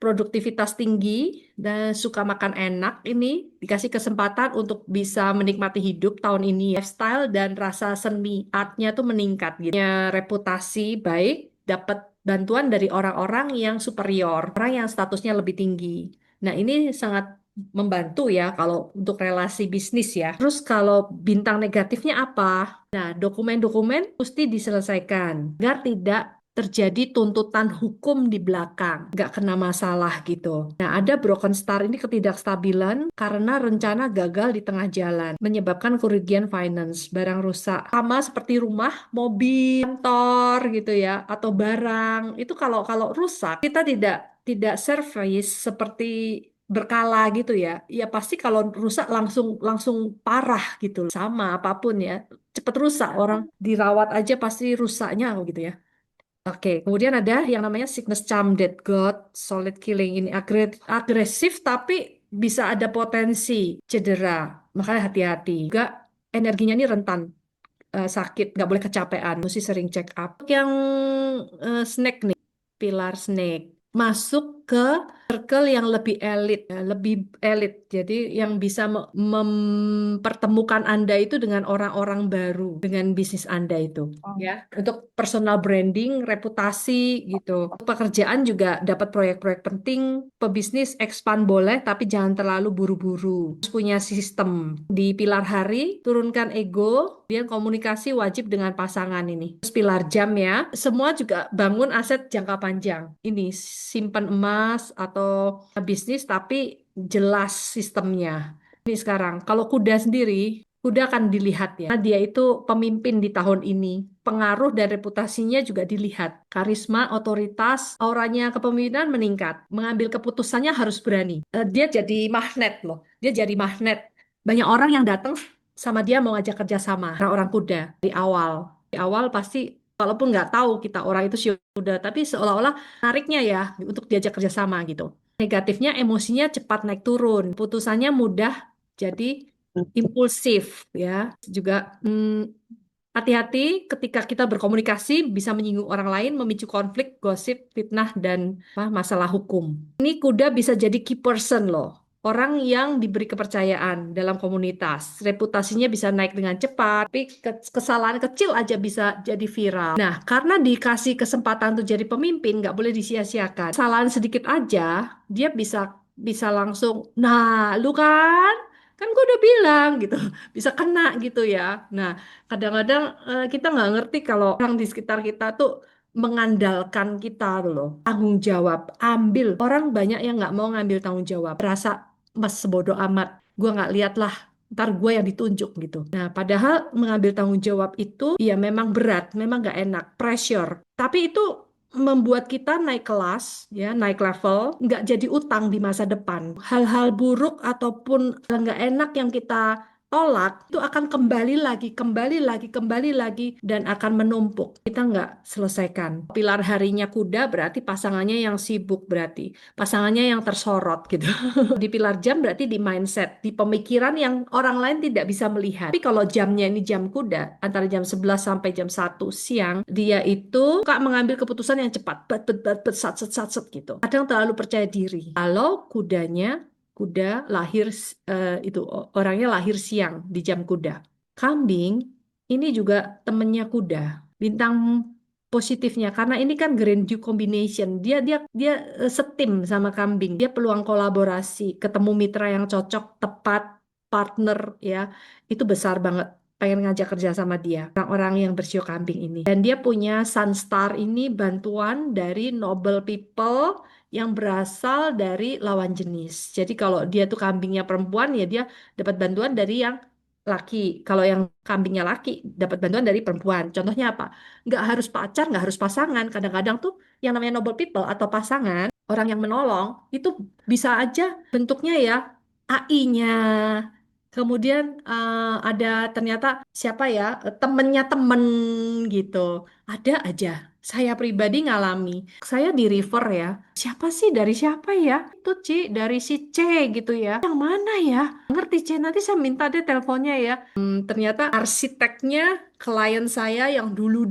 produktivitas tinggi dan suka makan enak ini dikasih kesempatan untuk bisa menikmati hidup tahun ini. Lifestyle dan rasa seni artnya tuh meningkat gitu. Punya reputasi baik, dapat bantuan dari orang-orang yang superior, orang yang statusnya lebih tinggi. Nah, ini sangat membantu ya kalau untuk relasi bisnis ya. Terus kalau bintang negatifnya apa? Nah, dokumen-dokumen mesti diselesaikan agar tidak terjadi tuntutan hukum di belakang, nggak kena masalah gitu. Nah, ada broken star ini ketidakstabilan karena rencana gagal di tengah jalan, menyebabkan kerugian finance, barang rusak. Sama seperti rumah, mobil, kantor gitu ya, atau barang. Itu kalau kalau rusak, kita tidak service seperti berkala gitu ya. Ya pasti kalau rusak langsung langsung parah gitu. Sama apapun ya cepat rusak. Orang dirawat aja pasti rusaknya gitu ya. Oke, kemudian ada yang namanya sickness charm dead god solid killing ini agresif tapi bisa ada potensi cedera. Makanya hati-hati. Juga energinya ini rentan sakit, nggak boleh kecapean, mesti sering check up. Yang snake nih, pilar snake masuk ke circle yang lebih elit, ya, lebih elit. Jadi yang bisa mempertemukan Anda itu dengan orang-orang baru, dengan bisnis Anda itu, ya. Untuk personal branding, reputasi gitu. Pekerjaan juga dapat proyek-proyek penting. Pebisnis expand boleh, tapi jangan terlalu buru-buru. Harus punya sistem. Di pilar hari, turunkan ego, kemudian komunikasi wajib dengan pasangan ini. Terus pilar jam ya, semua juga bangun aset jangka panjang. Ini simpan emas atau bisnis tapi jelas sistemnya. Ini sekarang, kalau kuda sendiri, kuda akan dilihat ya. Nah, dia itu pemimpin di tahun ini. Pengaruh dan reputasinya juga dilihat. Karisma, otoritas, auranya kepemimpinan meningkat. Mengambil keputusannya harus berani. Dia jadi magnet loh. Dia jadi magnet. Banyak orang yang datang sama dia mau ngajak kerja sama. Orang-orang kuda di awal. Di awal pasti walaupun nggak tahu kita orang itu kuda, tapi seolah-olah nariknya ya untuk diajak kerja sama gitu. Negatifnya emosinya cepat naik turun, putusannya mudah jadi impulsif ya. Juga hati-hati ketika kita berkomunikasi bisa menyinggung orang lain, memicu konflik, gosip, fitnah dan masalah hukum. Ini kuda bisa jadi key person loh. Orang yang diberi kepercayaan dalam komunitas, reputasinya bisa naik dengan cepat, tapi kesalahan kecil aja bisa jadi viral. Nah, karena dikasih kesempatan untuk jadi pemimpin, nggak boleh disia-siakan. Kesalahan sedikit aja, dia bisa bisa langsung, nah, lu kan gue udah bilang gitu, bisa kena gitu ya. Nah, kadang-kadang kita nggak ngerti kalau orang di sekitar kita tuh mengandalkan kita tuh loh. Tanggung jawab, ambil. Orang banyak yang nggak mau ngambil tanggung jawab. Rasa mas sebodoh amat. Gue nggak lihat lah. Ntar gue yang ditunjuk gitu. Nah, padahal mengambil tanggung jawab itu ya memang berat, memang nggak enak, pressure. Tapi itu membuat kita naik kelas, ya, naik level, nggak jadi utang di masa depan. Hal-hal buruk ataupun hal nggak enak yang kita tolak itu akan kembali lagi, kembali lagi, kembali lagi dan akan menumpuk. Kita nggak selesaikan. Pilar harinya kuda berarti pasangannya yang sibuk berarti pasangannya yang tersorot gitu. Di pilar jam berarti di mindset, di pemikiran yang orang lain tidak bisa melihat. Tapi kalau jamnya ini jam kuda, antara jam 11 sampai jam 1 siang, dia itu suka mengambil keputusan yang cepat, bet, sat, set, sat, set, gitu. Kadang terlalu percaya diri. Kalau kuda lahir itu orangnya lahir siang di jam kuda. Kambing ini juga temennya kuda. Bintang positifnya karena ini kan Grand Duke combination. Dia setim sama kambing. Dia peluang kolaborasi, ketemu mitra yang cocok, tepat, partner ya. Itu besar banget. Pengen ngajak kerja sama dia. Orang-orang yang bersio kambing ini. Dan dia punya Sun Star ini bantuan dari noble people yang berasal dari lawan jenis. Jadi kalau dia tuh kambingnya perempuan ya dia dapat bantuan dari yang laki. Kalau yang kambingnya laki, dapat bantuan dari perempuan. Contohnya apa? Nggak harus pacar, nggak harus pasangan. Kadang-kadang tuh yang namanya noble people atau pasangan, orang yang menolong, itu bisa aja bentuknya ya AI-nya. Kemudian ada ternyata siapa ya, temennya temen gitu. Ada aja. Saya pribadi ngalami. Saya di refer ya. Siapa sih dari siapa ya? Itu Ci, dari si C gitu ya. Yang mana ya? Ngerti C, nanti saya minta deh teleponnya ya. Ternyata arsiteknya klien saya yang dulu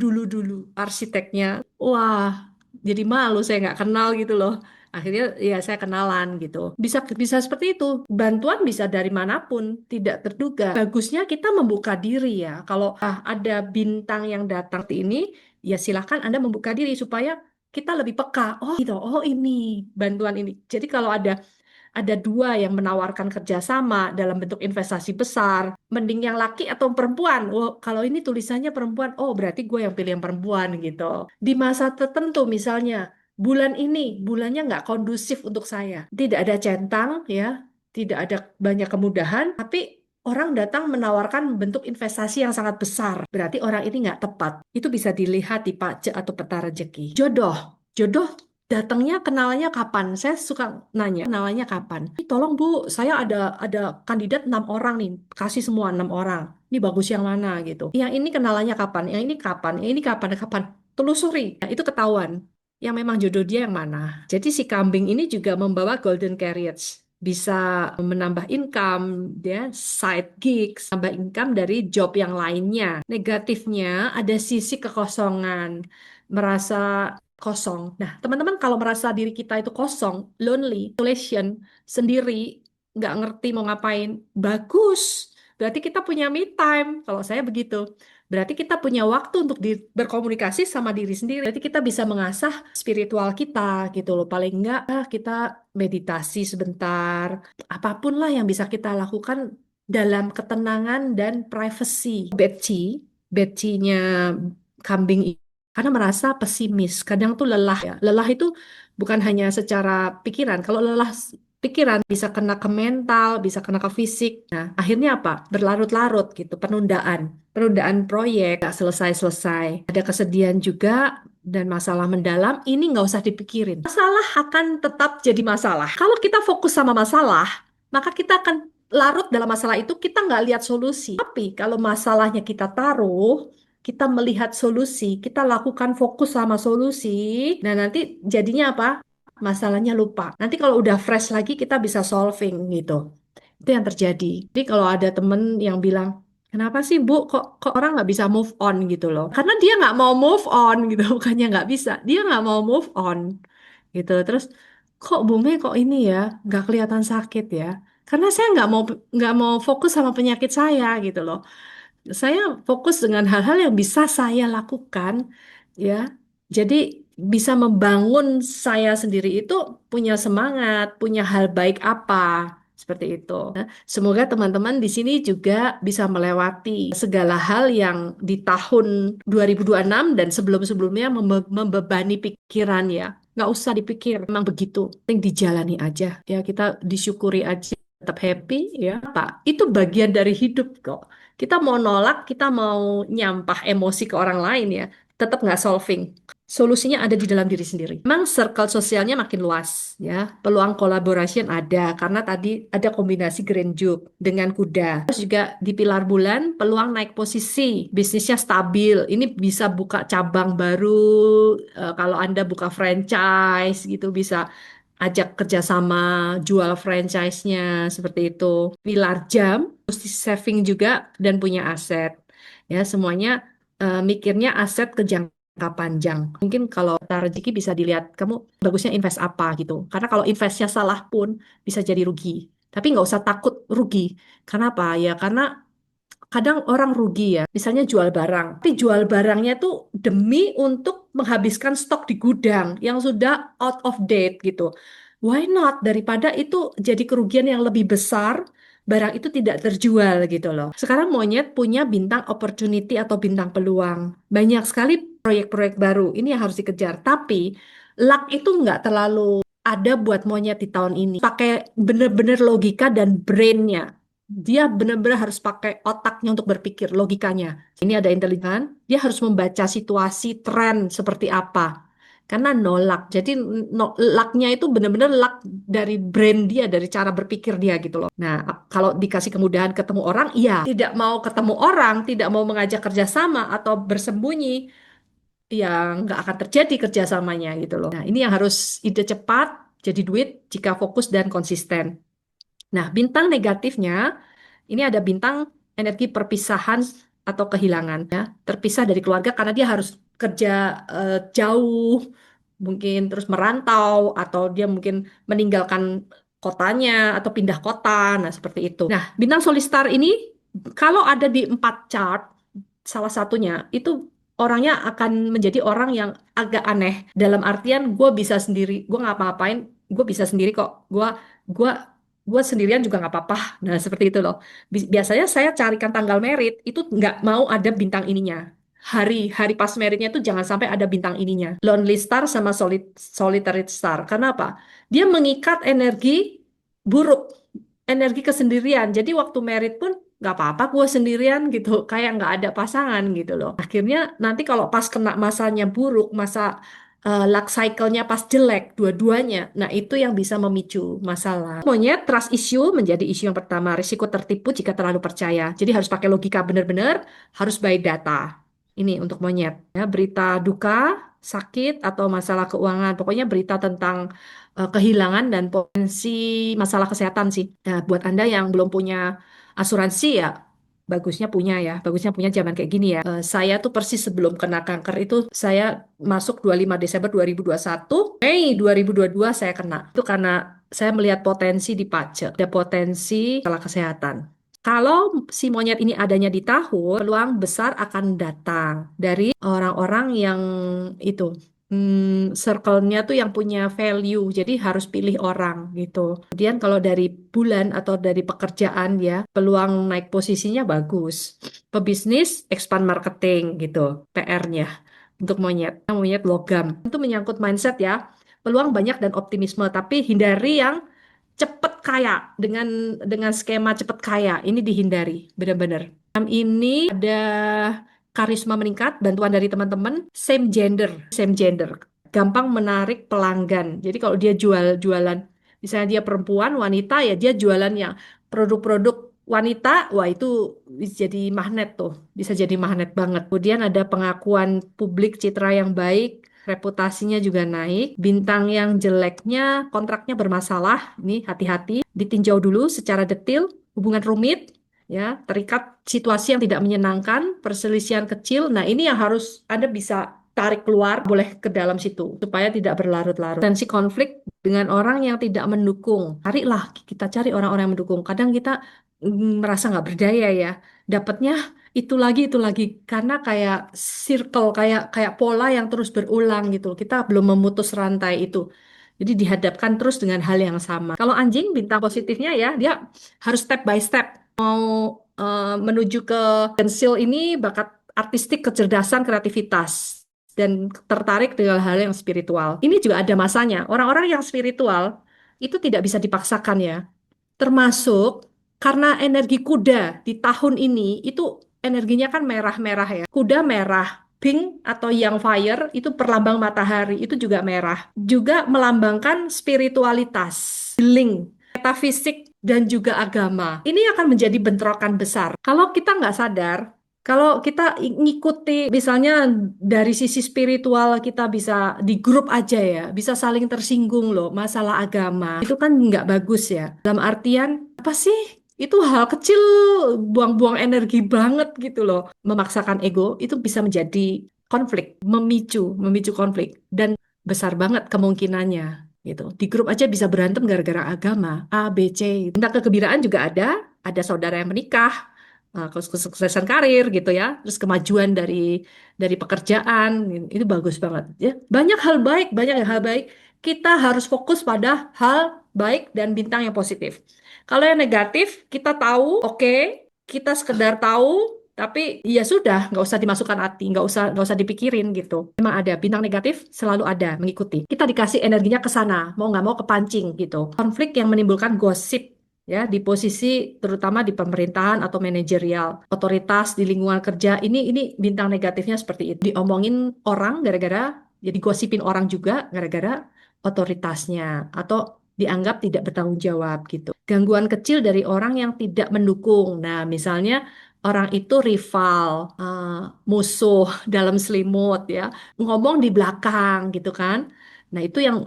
arsiteknya. Wah, jadi malu saya nggak kenal gitu loh. Akhirnya ya saya kenalan gitu. Bisa bisa seperti itu. Bantuan bisa dari manapun, tidak terduga. Bagusnya kita membuka diri ya. Kalau ada bintang yang datang seperti ini, ya silakan Anda membuka diri supaya kita lebih peka. Oh gitu, oh ini bantuan ini. Jadi kalau ada dua yang menawarkan kerjasama dalam bentuk investasi besar, mending yang laki atau perempuan. Oh, kalau ini tulisannya perempuan, oh berarti gue yang pilih yang perempuan gitu. Di masa tertentu misalnya, bulan ini, bulannya nggak kondusif untuk saya. Tidak ada centang, ya, tidak ada banyak kemudahan, tapi orang datang menawarkan bentuk investasi yang sangat besar. Berarti orang ini nggak tepat. Itu bisa dilihat di pajak atau peta rezeki. Jodoh. Jodoh datangnya kenalannya kapan? Saya suka nanya, kenalannya kapan? Tolong Bu, saya ada kandidat 6 orang nih, kasih semua 6 orang. Ini bagus yang mana gitu? Yang ini kenalannya kapan? Yang ini kapan? Yang ini kapan? Kapan? Telusuri. Nah, itu ketahuan. Yang memang jodoh dia yang mana? Jadi si kambing ini juga membawa golden carriage. Bisa menambah income, ya, side gigs, tambah income dari job yang lainnya. Negatifnya ada sisi kekosongan, merasa kosong. Nah, teman-teman kalau merasa diri kita itu kosong, lonely, isolation, sendiri, nggak ngerti mau ngapain, bagus. Berarti kita punya me time. Kalau saya begitu. Berarti kita punya waktu untuk berkomunikasi sama diri sendiri. Berarti kita bisa mengasah spiritual kita gitu loh. Paling enggak kita meditasi sebentar. Apapun lah yang bisa kita lakukan dalam ketenangan dan privacy. Betci-nya kambing karena merasa pesimis. Kadang tuh lelah ya. Lelah itu bukan hanya secara pikiran. Kalau lelah pikiran bisa kena ke mental, bisa kena ke fisik. Nah, akhirnya apa? Berlarut-larut gitu, penundaan. Penundaan proyek, nggak selesai-selesai. Ada kesedihan juga dan masalah mendalam, ini nggak usah dipikirin. Masalah akan tetap jadi masalah. Kalau kita fokus sama masalah, maka kita akan larut dalam masalah itu, kita nggak lihat solusi. Tapi kalau masalahnya kita taruh, kita melihat solusi, kita lakukan fokus sama solusi, nah nanti jadinya apa? Masalahnya lupa. Nanti kalau udah fresh lagi kita bisa solving gitu. Itu yang terjadi. Jadi kalau ada temen yang bilang, kenapa sih Bu, kok orang nggak bisa move on gitu loh? Karena dia nggak mau move on gitu, bukannya nggak bisa. Dia nggak mau move on gitu. Terus kok Bu Mei kok ini ya nggak kelihatan sakit ya? Karena saya nggak mau fokus sama penyakit saya gitu loh. Saya fokus dengan hal-hal yang bisa saya lakukan, ya. Jadi bisa membangun saya sendiri itu punya semangat, punya hal baik apa, seperti itu. Nah, semoga teman-teman di sini juga bisa melewati segala hal yang di tahun 2026 dan sebelum-sebelumnya membebani pikiran ya. Nggak usah dipikir, memang begitu. Yang dijalani aja, ya kita disyukuri aja. Tetap happy ya Pak. Itu bagian dari hidup kok. Kita mau nolak, kita mau nyampah emosi ke orang lain ya, tetap nggak solving. Solusinya ada di dalam diri sendiri. Memang circle sosialnya makin luas ya, peluang collaboration ada karena tadi ada kombinasi Grand Duke dengan kuda. Terus juga di pilar bulan peluang naik posisi, bisnisnya stabil. Ini bisa buka cabang baru, kalau Anda buka franchise gitu bisa ajak kerjasama jual franchise-nya seperti itu. Pilar jam mesti saving juga dan punya aset. Ya, semuanya mikirnya aset ke jangka panjang. Mungkin kalau data rezeki bisa dilihat kamu bagusnya invest apa gitu. Karena kalau investnya salah pun bisa jadi rugi. Tapi nggak usah takut rugi. Karena apa? Ya karena kadang orang rugi ya, misalnya jual barang, tapi jual barangnya tuh demi untuk menghabiskan stok di gudang yang sudah out of date gitu. Why not? Daripada itu jadi kerugian yang lebih besar, barang itu tidak terjual gitu loh. Sekarang Monyet punya bintang opportunity atau bintang peluang. Banyak sekali proyek-proyek baru, ini yang harus dikejar. Tapi luck itu nggak terlalu ada buat Monyet di tahun ini. Pakai bener-bener logika dan brainnya. Dia benar-benar harus pakai otaknya untuk berpikir, logikanya. Ini ada intelijen, dia harus membaca situasi, tren seperti apa. Karena no luck. Jadi no, lucknya itu benar-benar luck dari brain dia, dari cara berpikir dia gitu loh. Nah, kalau dikasih kemudahan ketemu orang, iya. Tidak mau ketemu orang, tidak mau mengajak kerjasama atau bersembunyi, ya nggak akan terjadi kerjasamanya gitu loh. Nah, ini yang harus ide cepat, jadi duit jika fokus dan konsisten. Nah, bintang negatifnya ini ada bintang energi perpisahan atau kehilangan ya. Terpisah dari keluarga karena dia harus kerja jauh, mungkin terus merantau atau dia mungkin meninggalkan kotanya atau pindah kota. Nah, seperti itu. Nah, bintang Solistar ini kalau ada di 4 chart salah satunya itu orangnya akan menjadi orang yang agak aneh dalam artian gue bisa sendiri, gue ngapa-ngapain, gue bisa sendiri kok, gue gue sendirian juga nggak apa-apa. Nah, seperti itu loh. Biasanya saya carikan tanggal merit itu nggak mau ada bintang ininya. Hari pas meritnya itu jangan sampai ada bintang ininya. Lonely star sama solitary star. Karena apa? Dia mengikat energi buruk, energi kesendirian. Jadi waktu merit pun nggak apa-apa gue sendirian gitu. Kayak nggak ada pasangan gitu loh. Akhirnya nanti kalau pas kena masanya buruk, masa luck cycle-nya pas jelek dua-duanya. Nah, itu yang bisa memicu masalah. Monyet trust issue menjadi isu yang pertama, risiko tertipu jika terlalu percaya. Jadi harus pakai logika benar-benar, harus by data. Ini untuk monyet ya, berita duka, sakit atau masalah keuangan. Pokoknya berita tentang kehilangan dan potensi masalah kesehatan sih. Nah, buat Anda yang belum punya asuransi ya bagusnya punya zaman kayak gini ya. Saya tuh persis sebelum kena kanker itu saya masuk 25 Desember 2021, Mei 2022 saya kena. Itu karena saya melihat potensi di PACE, ada potensi masalah kesehatan. Kalau si monyet ini adanya di tahun, peluang besar akan datang dari orang-orang yang itu circle-nya tuh yang punya value, jadi harus pilih orang gitu. Kemudian kalau dari bulan atau dari pekerjaan ya, peluang naik posisinya bagus. Pebisnis, expand marketing gitu, PR-nya untuk monyet. Monyet logam. Itu menyangkut mindset ya. Peluang banyak dan optimisme, tapi hindari yang cepet kaya dengan skema cepet kaya. Ini dihindari, benar-benar. Ini ada karisma meningkat, bantuan dari teman-teman, same gender, gampang menarik pelanggan. Jadi kalau dia jualan, misalnya dia perempuan, wanita, ya dia jualan yang produk-produk wanita, wah itu bisa jadi magnet tuh, bisa jadi magnet banget. Kemudian ada pengakuan publik, citra yang baik, reputasinya juga naik. Bintang yang jeleknya, kontraknya bermasalah, ini hati-hati, ditinjau dulu secara detail, hubungan rumit, ya, terikat situasi yang tidak menyenangkan, perselisihan kecil. Nah, ini yang harus Anda bisa tarik keluar, boleh ke dalam situ, supaya tidak berlarut-larut. Tensi konflik dengan orang yang tidak mendukung. Carilah, kita cari orang-orang yang mendukung. Kadang kita merasa nggak berdaya ya, dapatnya itu lagi, karena kayak circle, kayak kayak pola yang terus berulang gitu. Kita belum memutus rantai itu. Jadi dihadapkan terus dengan hal yang sama. Kalau anjing, bintang positifnya ya, dia harus step by step menuju ke pensil ini bakat artistik, kecerdasan, kreativitas dan tertarik dengan hal yang spiritual. Ini juga ada masanya. Orang-orang yang spiritual itu tidak bisa dipaksakan ya. Termasuk karena energi kuda di tahun ini itu energinya kan merah-merah ya. Kuda merah, pink atau yang fire itu perlambang matahari itu juga merah. Juga melambangkan spiritualitas, healing, metafisik dan juga agama. Ini akan menjadi bentrokan besar. Kalau kita nggak sadar, kalau kita ngikuti misalnya dari sisi spiritual kita bisa di grup aja ya, bisa saling tersinggung loh masalah agama. Itu kan nggak bagus ya. Dalam artian apa sih? Itu hal kecil, buang-buang energi banget gitu loh. Memaksakan ego itu bisa menjadi konflik, memicu konflik dan besar banget kemungkinannya gitu. Di grup aja bisa berantem gara-gara agama A, B, C. Tentang kegembiraan juga ada saudara yang menikah, kesuksesan karir gitu ya, terus kemajuan dari pekerjaan, itu bagus banget ya. Banyak hal baik, banyak hal baik. Kita harus fokus pada hal baik dan bintang yang positif. Kalau yang negatif, kita tahu, oke, kita sekedar tahu, tapi ya sudah, nggak usah dimasukkan hati, nggak usah dipikirin gitu. Memang ada bintang negatif, selalu ada mengikuti. Kita dikasih energinya ke sana, mau nggak mau kepancing gitu. Konflik yang menimbulkan gosip ya di posisi terutama di pemerintahan atau manajerial, otoritas di lingkungan kerja ini bintang negatifnya seperti itu. Diomongin orang gara-gara jadi gosipin orang juga gara-gara otoritasnya atau dianggap tidak bertanggung jawab gitu. Gangguan kecil dari orang yang tidak mendukung. Nah, misalnya orang itu rival, musuh dalam selimut ya, ngomong di belakang gitu kan. Nah, itu yang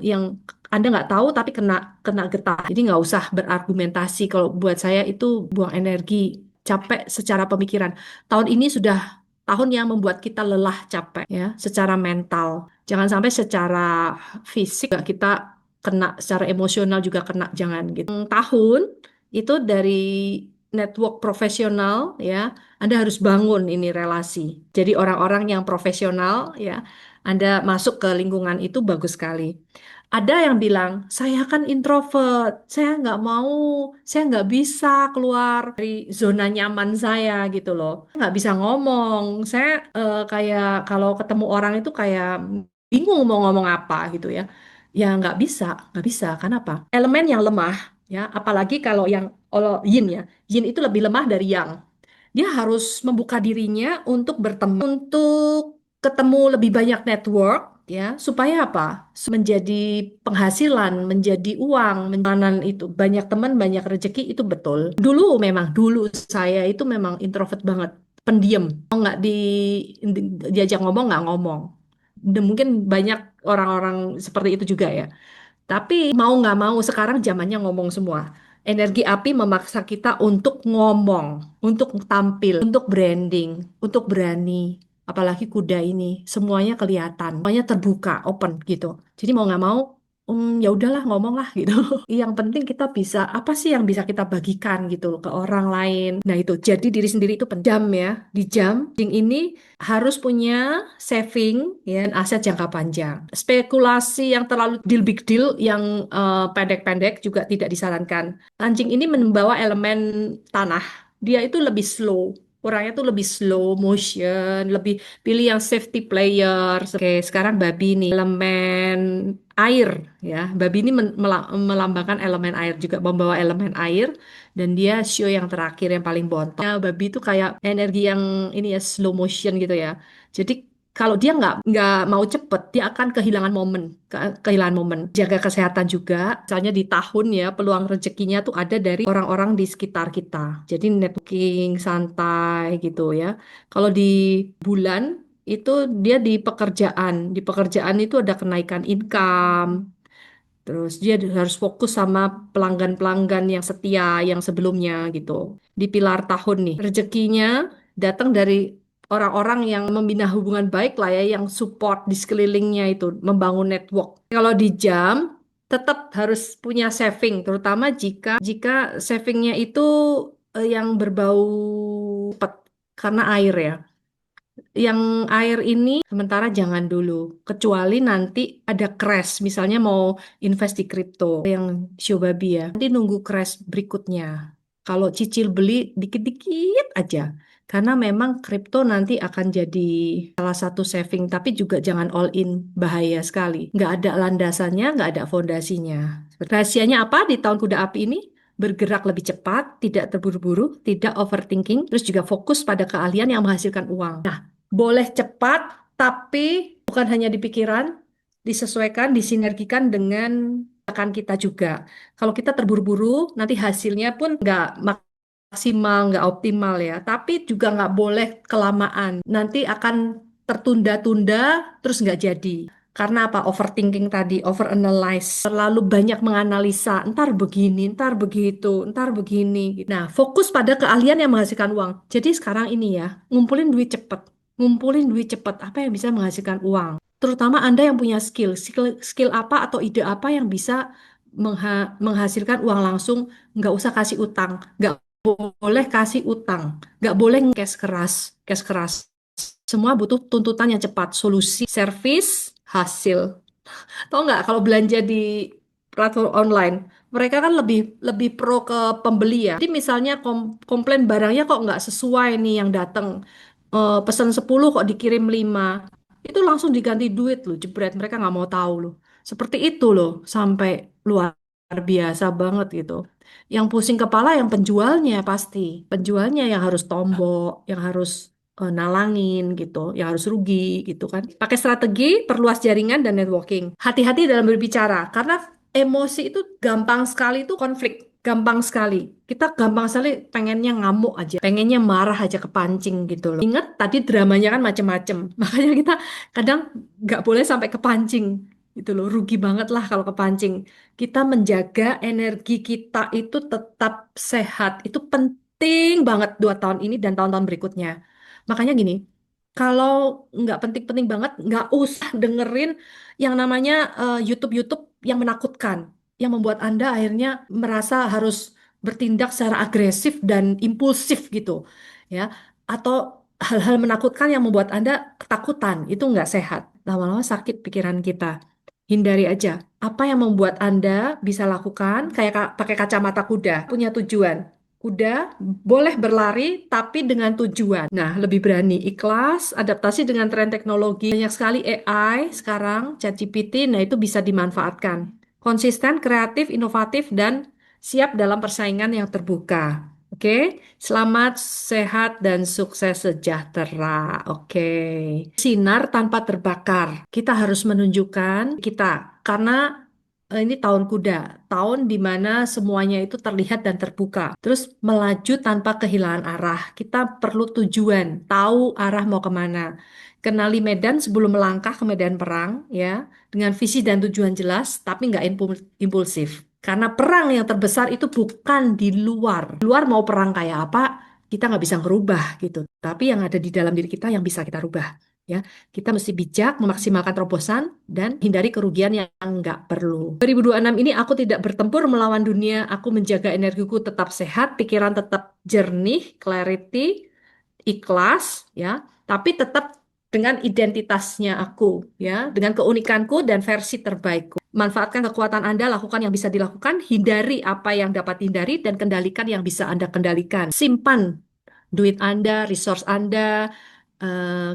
Anda nggak tahu tapi kena kena getah. Jadi nggak usah berargumentasi. Kalau buat saya itu buang energi, capek secara pemikiran. Tahun ini sudah tahun yang membuat kita lelah, capek ya, secara mental. Jangan sampai secara fisik kita kena, secara emosional juga kena, jangan gitu. Tahun itu dari network profesional ya, Anda harus bangun ini relasi. Jadi orang-orang yang profesional ya, Anda masuk ke lingkungan itu bagus sekali. Ada yang bilang, saya kan introvert, saya nggak mau, saya nggak bisa keluar dari zona nyaman saya gitu loh. Nggak bisa ngomong, saya kayak kalau ketemu orang itu kayak bingung mau ngomong apa gitu ya. Ya nggak bisa. Kenapa? Elemen yang lemah, ya, apalagi kalau yang yin ya, yin itu lebih lemah dari yang. Dia harus membuka dirinya untuk bertemu, untuk ketemu lebih banyak network, ya, supaya apa? Menjadi penghasilan, menjadi uang, menjalan itu banyak teman, banyak rezeki itu betul. Dulu saya itu memang introvert banget, pendiam, mau nggak diajak ngomong nggak ngomong. Dan mungkin banyak orang-orang seperti itu juga ya. Tapi mau nggak mau sekarang zamannya ngomong semua. Energi api memaksa kita untuk ngomong, untuk tampil, untuk branding, untuk berani. Apalagi kuda ini, semuanya kelihatan, semuanya terbuka, open gitu. Jadi mau nggak mau, ya udahlah ngomong lah gitu. Yang penting kita bisa, apa sih yang bisa kita bagikan gitu loh ke orang lain. Nah itu, jadi diri sendiri itu pendam ya. Di jam, ini harus punya saving ya, dan aset jangka panjang. Spekulasi yang terlalu deal big deal yang pendek-pendek juga tidak disarankan. Anjing ini membawa elemen tanah. Dia itu lebih slow. Orangnya tuh lebih slow motion, lebih pilih yang safety player. Oke, sekarang babi nih, elemen air ya. Babi ini melambangkan elemen air juga, membawa elemen air dan dia show yang terakhir yang paling bontot. Ya, babi itu kayak energi yang ini ya slow motion gitu ya. Jadi kalau dia nggak mau cepet, dia akan kehilangan momen, kehilangan momen. Jaga kesehatan juga. Misalnya di tahun ya, peluang rezekinya tuh ada dari orang-orang di sekitar kita. Jadi networking santai gitu ya. Kalau di bulan itu dia di pekerjaan. Di pekerjaan itu ada kenaikan income. Terus dia harus fokus sama pelanggan-pelanggan yang setia yang sebelumnya gitu. Di pilar tahun nih, rezekinya datang dari orang-orang yang membina hubungan baik lah ya, yang support di sekelilingnya itu, membangun network. Kalau di jam, tetap harus punya saving, terutama jika savingnya itu yang berbau cepet karena air ya. Yang air ini sementara jangan dulu, kecuali nanti ada crash, misalnya mau invest di kripto, yang Shobabi ya, nanti nunggu crash berikutnya. Kalau cicil beli dikit-dikit aja, karena memang kripto nanti akan jadi salah satu saving, tapi juga jangan all in, bahaya sekali. Nggak ada landasannya, nggak ada fondasinya. Rahasianya apa di tahun kuda api ini? Bergerak lebih cepat, tidak terburu-buru, tidak overthinking, terus juga fokus pada keahlian yang menghasilkan uang. Nah, boleh cepat, tapi bukan hanya di pikiran, disesuaikan, disinergikan dengan akan kita juga. Kalau kita terburu-buru, nanti hasilnya pun nggak maksimal, nggak optimal ya. Tapi juga nggak boleh kelamaan. Nanti akan tertunda-tunda, terus nggak jadi. Karena apa? Overthinking tadi, overanalyze, terlalu banyak menganalisa, ntar begini, ntar begitu, ntar begini. Nah, fokus pada keahlian yang menghasilkan uang. Jadi sekarang ini ya, ngumpulin duit cepet. Ngumpulin duit cepet, apa yang bisa menghasilkan uang. Terutama Anda yang punya skill apa atau ide apa yang bisa menghasilkan uang langsung, nggak usah kasih utang, nggak boleh kasih utang, nggak boleh cash keras, cash keras. Semua butuh tuntutan yang cepat, solusi, service, hasil. Tahu nggak kalau belanja di platform online, mereka kan lebih lebih pro ke pembeli ya. Jadi misalnya komplain barangnya kok nggak sesuai nih yang datang, pesan 10 kok dikirim 5, itu langsung diganti duit loh, jebret. Mereka nggak mau tahu loh. Seperti itu loh, sampai luar biasa banget gitu. Yang pusing kepala yang penjualnya pasti. Penjualnya yang harus tombok, yang harus nalangin gitu, yang harus rugi gitu kan. Pakai strategi, perluas jaringan dan networking. Hati-hati dalam berbicara karena emosi itu gampang sekali itu konflik, gampang sekali. Kita gampang sekali pengennya ngamuk aja, pengennya marah aja kepancing gitu loh. Ingat tadi dramanya kan macem-macem, makanya kita kadang nggak boleh sampai kepancing gitu loh. Rugi banget lah kalau kepancing. Kita menjaga energi kita itu tetap sehat, itu penting banget 2 tahun ini dan tahun-tahun berikutnya. Makanya gini, kalau nggak penting-penting banget, nggak usah dengerin yang namanya YouTube-YouTube yang menakutkan, yang membuat Anda akhirnya merasa harus bertindak secara agresif dan impulsif gitu, ya, atau hal-hal menakutkan yang membuat Anda ketakutan, itu nggak sehat. Lama-lama sakit pikiran kita. Hindari aja. Apa yang membuat Anda bisa lakukan, kayak pakai kacamata kuda, punya tujuan. Kuda boleh berlari, tapi dengan tujuan. Nah, lebih berani, ikhlas, adaptasi dengan tren teknologi. Banyak sekali AI sekarang, ChatGPT, nah itu bisa dimanfaatkan. Konsisten, kreatif, inovatif, dan siap dalam persaingan yang terbuka. Oke, selamat, sehat, dan sukses sejahtera. Oke, sinar tanpa terbakar. Kita harus menunjukkan kita, karena ini tahun kuda, tahun di mana semuanya itu terlihat dan terbuka. Terus melaju tanpa kehilangan arah. Kita perlu tujuan, tahu arah mau kemana. Kenali medan sebelum melangkah ke medan perang, ya, dengan visi dan tujuan jelas, tapi nggak impulsif. Karena perang yang terbesar itu bukan di luar. Di luar mau perang kayak apa, kita nggak bisa ngerubah gitu. Tapi yang ada di dalam diri kita yang bisa kita rubah. Ya, kita mesti bijak memaksimalkan terobosan dan hindari kerugian yang nggak perlu. 2026 ini aku tidak bertempur melawan dunia, aku menjaga energiku tetap sehat, pikiran tetap jernih, clarity, ikhlas, ya, tapi tetap dengan identitasnya aku, ya, dengan keunikanku dan versi terbaikku. Manfaatkan kekuatan Anda, lakukan yang bisa dilakukan, hindari apa yang dapat dihindari, dan kendalikan yang bisa Anda kendalikan. Simpan duit Anda, resource Anda,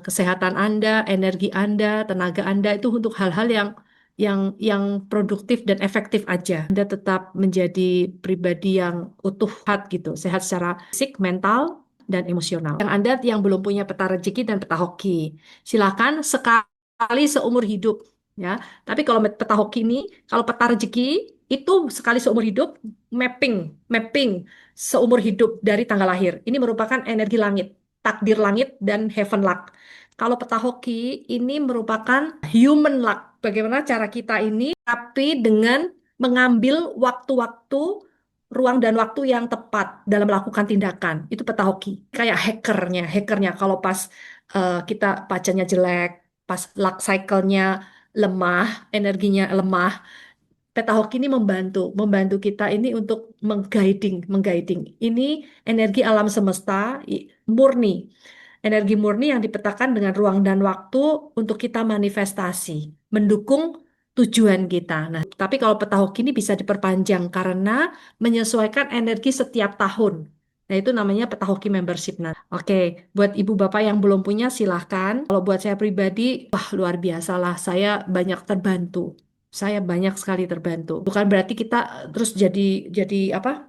kesehatan Anda, energi Anda, tenaga Anda itu untuk hal-hal yang produktif dan efektif aja. Anda tetap menjadi pribadi yang utuh gitu, sehat secara fisik, mental, dan emosional. Yang Anda yang belum punya peta rezeki dan peta hoki, silakan sekali seumur hidup, ya. Tapi kalau peta hoki ini, kalau peta rezeki itu sekali seumur hidup, mapping, mapping seumur hidup dari tanggal lahir. Ini merupakan energi langit, takdir langit, dan heaven luck. Kalau peta hoki ini merupakan human luck. Bagaimana cara kita ini, tapi dengan mengambil waktu-waktu, ruang dan waktu yang tepat dalam melakukan tindakan. Itu peta hoki. Kayak hackernya. Kalau pas kita bacanya jelek, pas luck cycle-nya lemah, energinya lemah, peta hoki ini membantu kita ini untuk mengguiding. Ini energi alam semesta murni, energi murni yang dipetakan dengan ruang dan waktu untuk kita manifestasi, mendukung tujuan kita. Nah, tapi kalau peta hoki ini bisa diperpanjang karena menyesuaikan energi setiap tahun. Nah, itu namanya peta hoki membership. Nah, oke, buat ibu bapak yang belum punya silahkan. Kalau buat saya pribadi, wah luar biasa lah. Saya banyak terbantu. Saya banyak sekali terbantu. Bukan berarti kita terus jadi apa?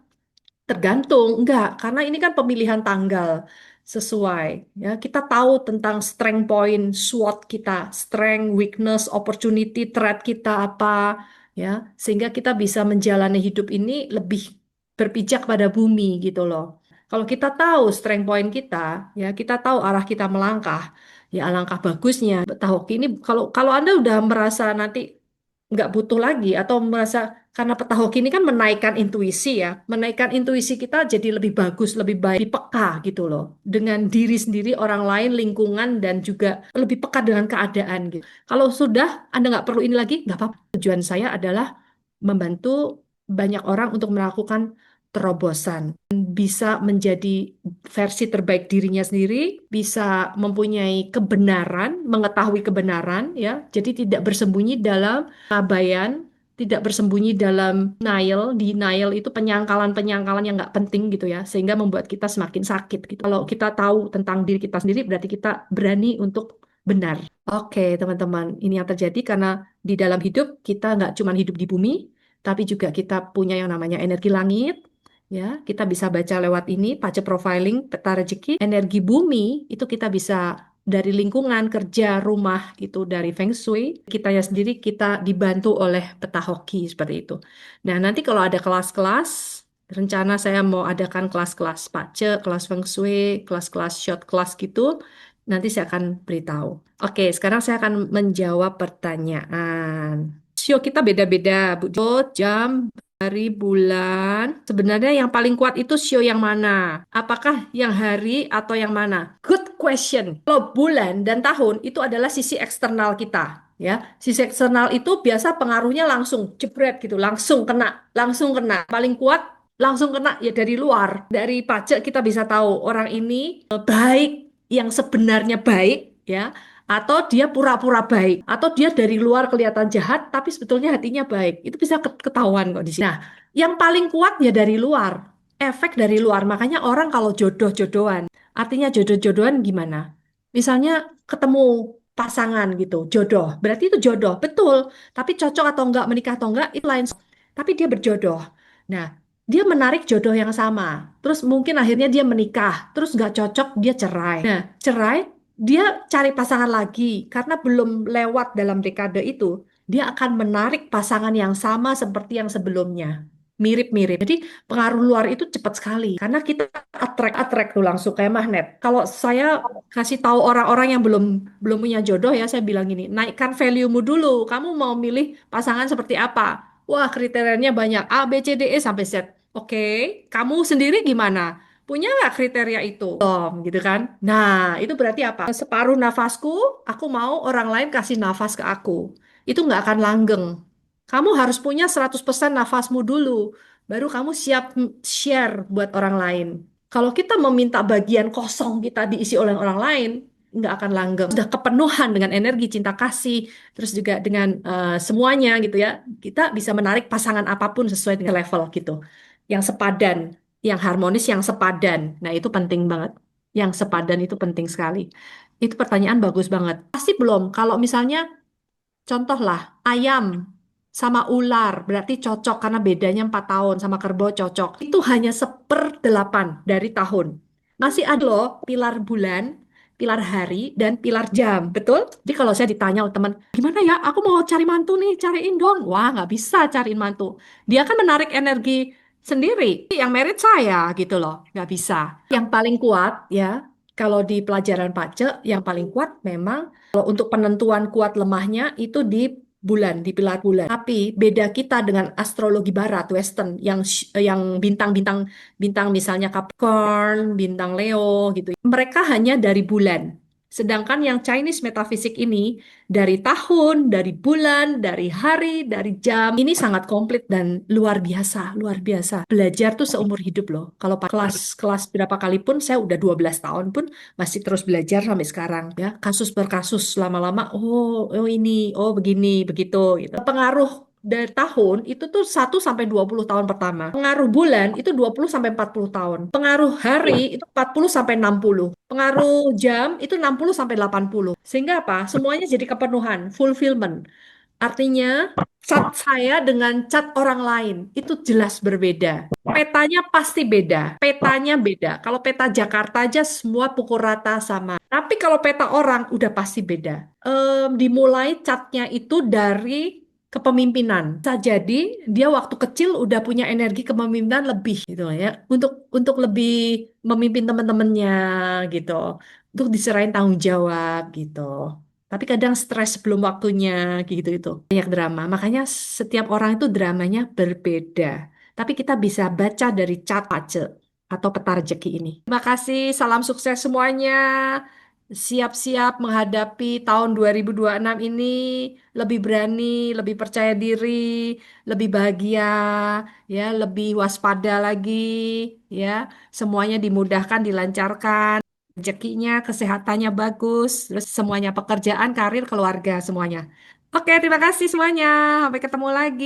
Tergantung, enggak, karena ini kan pemilihan tanggal sesuai. Ya, kita tahu tentang strength point, SWOT kita, strength, weakness, opportunity, threat kita apa, ya, sehingga kita bisa menjalani hidup ini lebih berpijak pada bumi gitu loh. Kalau kita tahu strength point kita, ya, kita tahu arah kita melangkah, ya alangkah bagusnya. Tahu ini kalau kalau Anda udah merasa nanti nggak butuh lagi atau merasa karena peta hoki ini kan menaikkan intuisi ya, menaikkan intuisi kita jadi lebih bagus, lebih baik, lebih peka gitu loh, dengan diri sendiri, orang lain, lingkungan, dan juga lebih peka dengan keadaan gitu. Kalau sudah Anda nggak perlu ini lagi, nggak apa-apa. Tujuan saya adalah membantu banyak orang untuk melakukan terobosan, bisa menjadi versi terbaik dirinya sendiri, bisa mempunyai kebenaran, mengetahui kebenaran, ya. Jadi tidak bersembunyi dalam keabayan, tidak bersembunyi dalam denial itu penyangkalan-penyangkalan yang nggak penting gitu ya, sehingga membuat kita semakin sakit gitu. Kalau kita tahu tentang diri kita sendiri, berarti kita berani untuk benar. Oke, teman-teman, ini yang terjadi karena di dalam hidup kita nggak cuma hidup di bumi, tapi juga kita punya yang namanya energi langit. Ya, kita bisa baca lewat ini, Pace Profiling, Peta Rezeki, energi bumi itu kita bisa dari lingkungan kerja, rumah itu dari Feng Shui. Kitanya sendiri kita dibantu oleh peta hoki seperti itu. Nah, nanti kalau ada kelas-kelas, rencana saya mau adakan kelas-kelas Pace, kelas Feng Shui, kelas-kelas short class gitu. Nanti saya akan beritahu. Oke, sekarang saya akan menjawab pertanyaan. Sio kita beda-beda, Bu Jo, jam, hari, bulan. Sebenarnya yang paling kuat itu sio yang mana? Apakah yang hari atau yang mana? Good question. Kalau bulan dan tahun itu adalah sisi eksternal kita, ya. Sisi eksternal itu biasa pengaruhnya langsung jebret gitu, langsung kena, langsung kena. Paling kuat langsung kena ya dari luar. Dari pajak kita bisa tahu orang ini baik, yang sebenarnya baik, ya, atau dia pura-pura baik, atau dia dari luar kelihatan jahat tapi sebetulnya hatinya baik. Itu bisa ketahuan kok di sini. Nah, yang paling kuat ya dari luar, efek dari luar. Makanya orang kalau jodoh-jodohan, artinya jodoh-jodohan gimana? Misalnya ketemu pasangan gitu, jodoh, berarti itu jodoh, betul. Tapi cocok atau enggak, menikah atau enggak, itu lain. Tapi dia berjodoh. Nah, dia menarik jodoh yang sama. Terus mungkin akhirnya dia menikah, terus nggak cocok, dia cerai. Nah, cerai, dia cari pasangan lagi karena belum lewat dalam dekade itu, dia akan menarik pasangan yang sama seperti yang sebelumnya. Mirip-mirip. Jadi pengaruh luar itu cepat sekali karena kita attract tuh langsung kayak magnet. Kalau saya kasih tahu orang-orang yang belum belum punya jodoh ya, saya bilang gini, naikkan value-mu dulu. Kamu mau milih pasangan seperti apa? Wah, kriterianya banyak. A, B, C, D, E sampai Z. Oke, kamu sendiri gimana? Punya nggak kriteria itu? Belum, gitu kan? Nah, itu berarti apa? Separuh nafasku, aku mau orang lain kasih nafas ke aku. Itu nggak akan langgeng. Kamu harus punya 100% nafasmu dulu. Baru kamu siap share buat orang lain. Kalau kita meminta bagian kosong kita diisi oleh orang lain, nggak akan langgeng. Sudah kepenuhan dengan energi, cinta kasih, terus juga dengan semuanya gitu ya. Kita bisa menarik pasangan apapun sesuai dengan level gitu. Yang sepadan, yang harmonis, yang sepadan. Nah, itu penting banget. Yang sepadan itu penting sekali. Itu pertanyaan bagus banget. Pasti belum. Kalau misalnya contohlah ayam sama ular berarti cocok karena bedanya 4 tahun sama kerbau cocok. Itu hanya 1/8 dari tahun. Masih ada loh pilar bulan, pilar hari, dan pilar jam. Betul? Jadi kalau saya ditanya oleh teman, gimana ya? Aku mau cari mantu nih, cariin dong. Wah, nggak bisa cariin mantu. Dia kan menarik energi sendiri. Yang merit saya gitu loh. Nggak bisa. Yang paling kuat ya, kalau di pelajaran Pace, yang paling kuat memang kalau untuk penentuan kuat lemahnya itu di bulan, di pilar bulan. Tapi beda kita dengan astrologi barat, Western, yang bintang-bintang bintang misalnya Capricorn, bintang Leo gitu. Mereka hanya dari bulan. Sedangkan yang Chinese metafisik ini dari tahun, dari bulan, dari hari, dari jam. Ini sangat komplit dan luar biasa, luar biasa. Belajar tuh seumur hidup loh. Kalau kelas berapa kali pun saya udah 12 tahun pun masih terus belajar sampai sekarang ya. Kasus per kasus lama-lama oh ini, oh begini, begitu gitu. Pengaruh dari tahun itu tuh 1 sampai 20 tahun pertama. Pengaruh bulan itu 20 sampai 40 tahun. Pengaruh hari itu 40 sampai 60. Pengaruh jam itu 60 sampai 80. Sehingga apa? Semuanya jadi kepenuhan, fulfillment. Artinya cat saya dengan cat orang lain itu jelas berbeda. Petanya pasti beda. Petanya beda. Kalau peta Jakarta aja semua pukul rata sama. Tapi kalau peta orang udah pasti beda. Dimulai catnya itu dari kepemimpinan. Bisa jadi dia waktu kecil udah punya energi kepemimpinan lebih gitu ya. Untuk lebih memimpin teman-temannya gitu. Untuk diserahin tanggung jawab gitu. Tapi kadang stres sebelum waktunya gitu itu. Banyak drama. Makanya setiap orang itu dramanya berbeda. Tapi kita bisa baca dari cat pace atau peta rezeki ini. Terima kasih, salam sukses semuanya. siap-siap menghadapi tahun 2026 ini lebih berani, lebih percaya diri, lebih bahagia, ya, lebih waspada lagi, ya. Semuanya dimudahkan, dilancarkan, rezekinya, kesehatannya bagus, terus semuanya pekerjaan, karir, keluarga, semuanya. Oke, terima kasih semuanya. Sampai ketemu lagi.